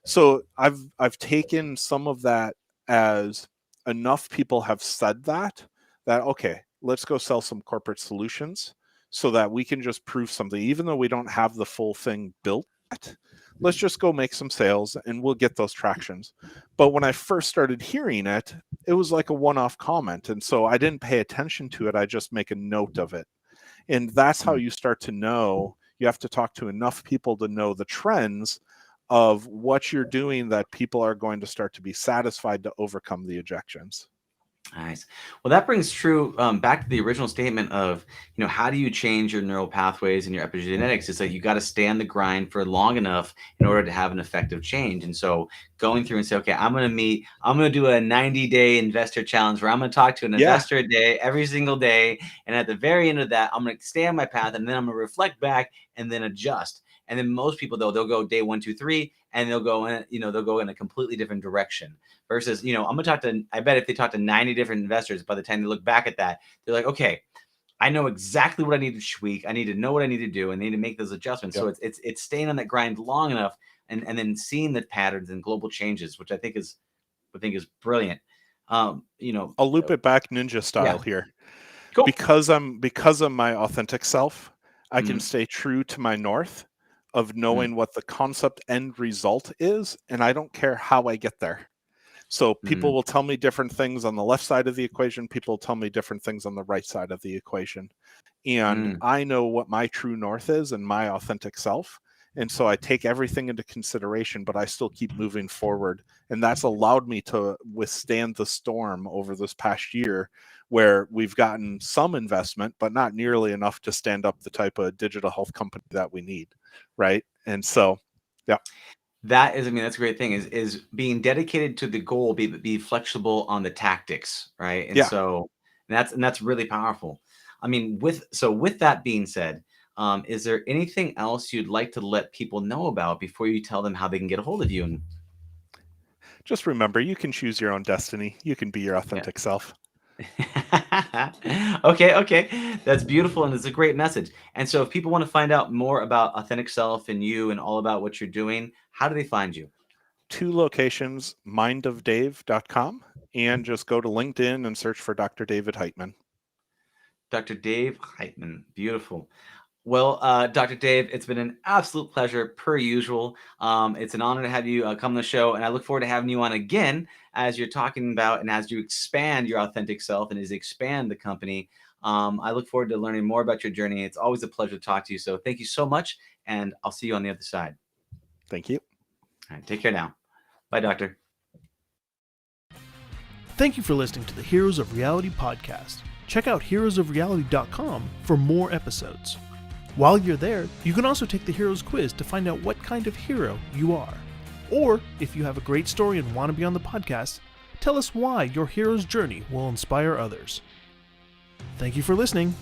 S3: so I've taken some of that as enough people have said that okay, let's go sell some corporate solutions so that we can just prove something. Even though we don't have the full thing built yet, let's just go make some sales and we'll get those tractions. But when I first started hearing it, it was like a one-off comment, and so I didn't pay attention to it. I just make a note of it. And that's how
S2: Mm.
S3: you start to know. You have to talk to enough people to know the trends of what you're doing, that people are going to start to be satisfied to overcome the objections.
S2: Nice. Well, that brings true back to the original statement of, how do you change your neural pathways and your epigenetics? Is that you got to stay on the grind for long enough in order to have an effective change. And so going through and say, okay, I'm going to do a 90-day investor challenge where I'm going to talk to an
S3: Yeah.
S2: investor a day, every single day. And at the very end of that, I'm going to stay on my path, and then I'm going to reflect back and then adjust. And then most people, though, they'll go day 1, 2, 3, and they'll go in a completely different direction. Versus, I bet if they talk to 90 different investors, by the time they look back at that, they're like, okay, I know exactly what I need to tweak. I need to know what I need to do, and I need to make those adjustments.
S3: Yep.
S2: So it's staying on that grind long enough, and then seeing the patterns and global changes, which I think is brilliant.
S3: I'll loop it back ninja style here.
S2: Cool.
S3: Because I'm my authentic self, I can
S2: Mhm.
S3: stay true to my north of knowing what the concept end result is, and I don't care how I get there. So people will tell me different things on the left side of the equation. People will tell me different things on the right side of the equation. And I know what my true north is and my authentic self. And so I take everything into consideration, but I still keep moving forward. And that's allowed me to withstand the storm over this past year, where we've gotten some investment, but not nearly enough to stand up the type of digital health company that we need. Right. And so, yeah.
S2: That's a great thing, is being dedicated to the goal, be flexible on the tactics, right? And
S3: Yeah.
S2: so that's really powerful. With that being said, is there anything else you'd like to let people know about before you tell them how they can get a hold of you? And
S3: Just remember, you can choose your own destiny. You can be your authentic self.
S2: Okay. That's beautiful, and it's a great message. And so if people want to find out more about authentic self and you and all about what you're doing, how do they find you?
S3: 2 locations, mindofdave.com, and just go to LinkedIn and search for Dr. David Heitmann.
S2: Dr. Dave Heitmann. Beautiful. Well, Dr. Dave, it's been an absolute pleasure per usual. It's an honor to have you come on the show, and I look forward to having you on again as you're talking about and as you expand your authentic self and as you expand the company. I look forward to learning more about your journey. It's always a pleasure to talk to you. So thank you so much, and I'll see you on the other side.
S3: Thank you.
S2: All right, take care now. Bye, Doctor.
S1: Thank you for listening to the Heroes of Reality podcast. Check out heroesofreality.com for more episodes. While you're there, you can also take the Heroes quiz to find out what kind of hero you are. Or, if you have a great story and want to be on the podcast, tell us why your hero's journey will inspire others. Thank you for listening.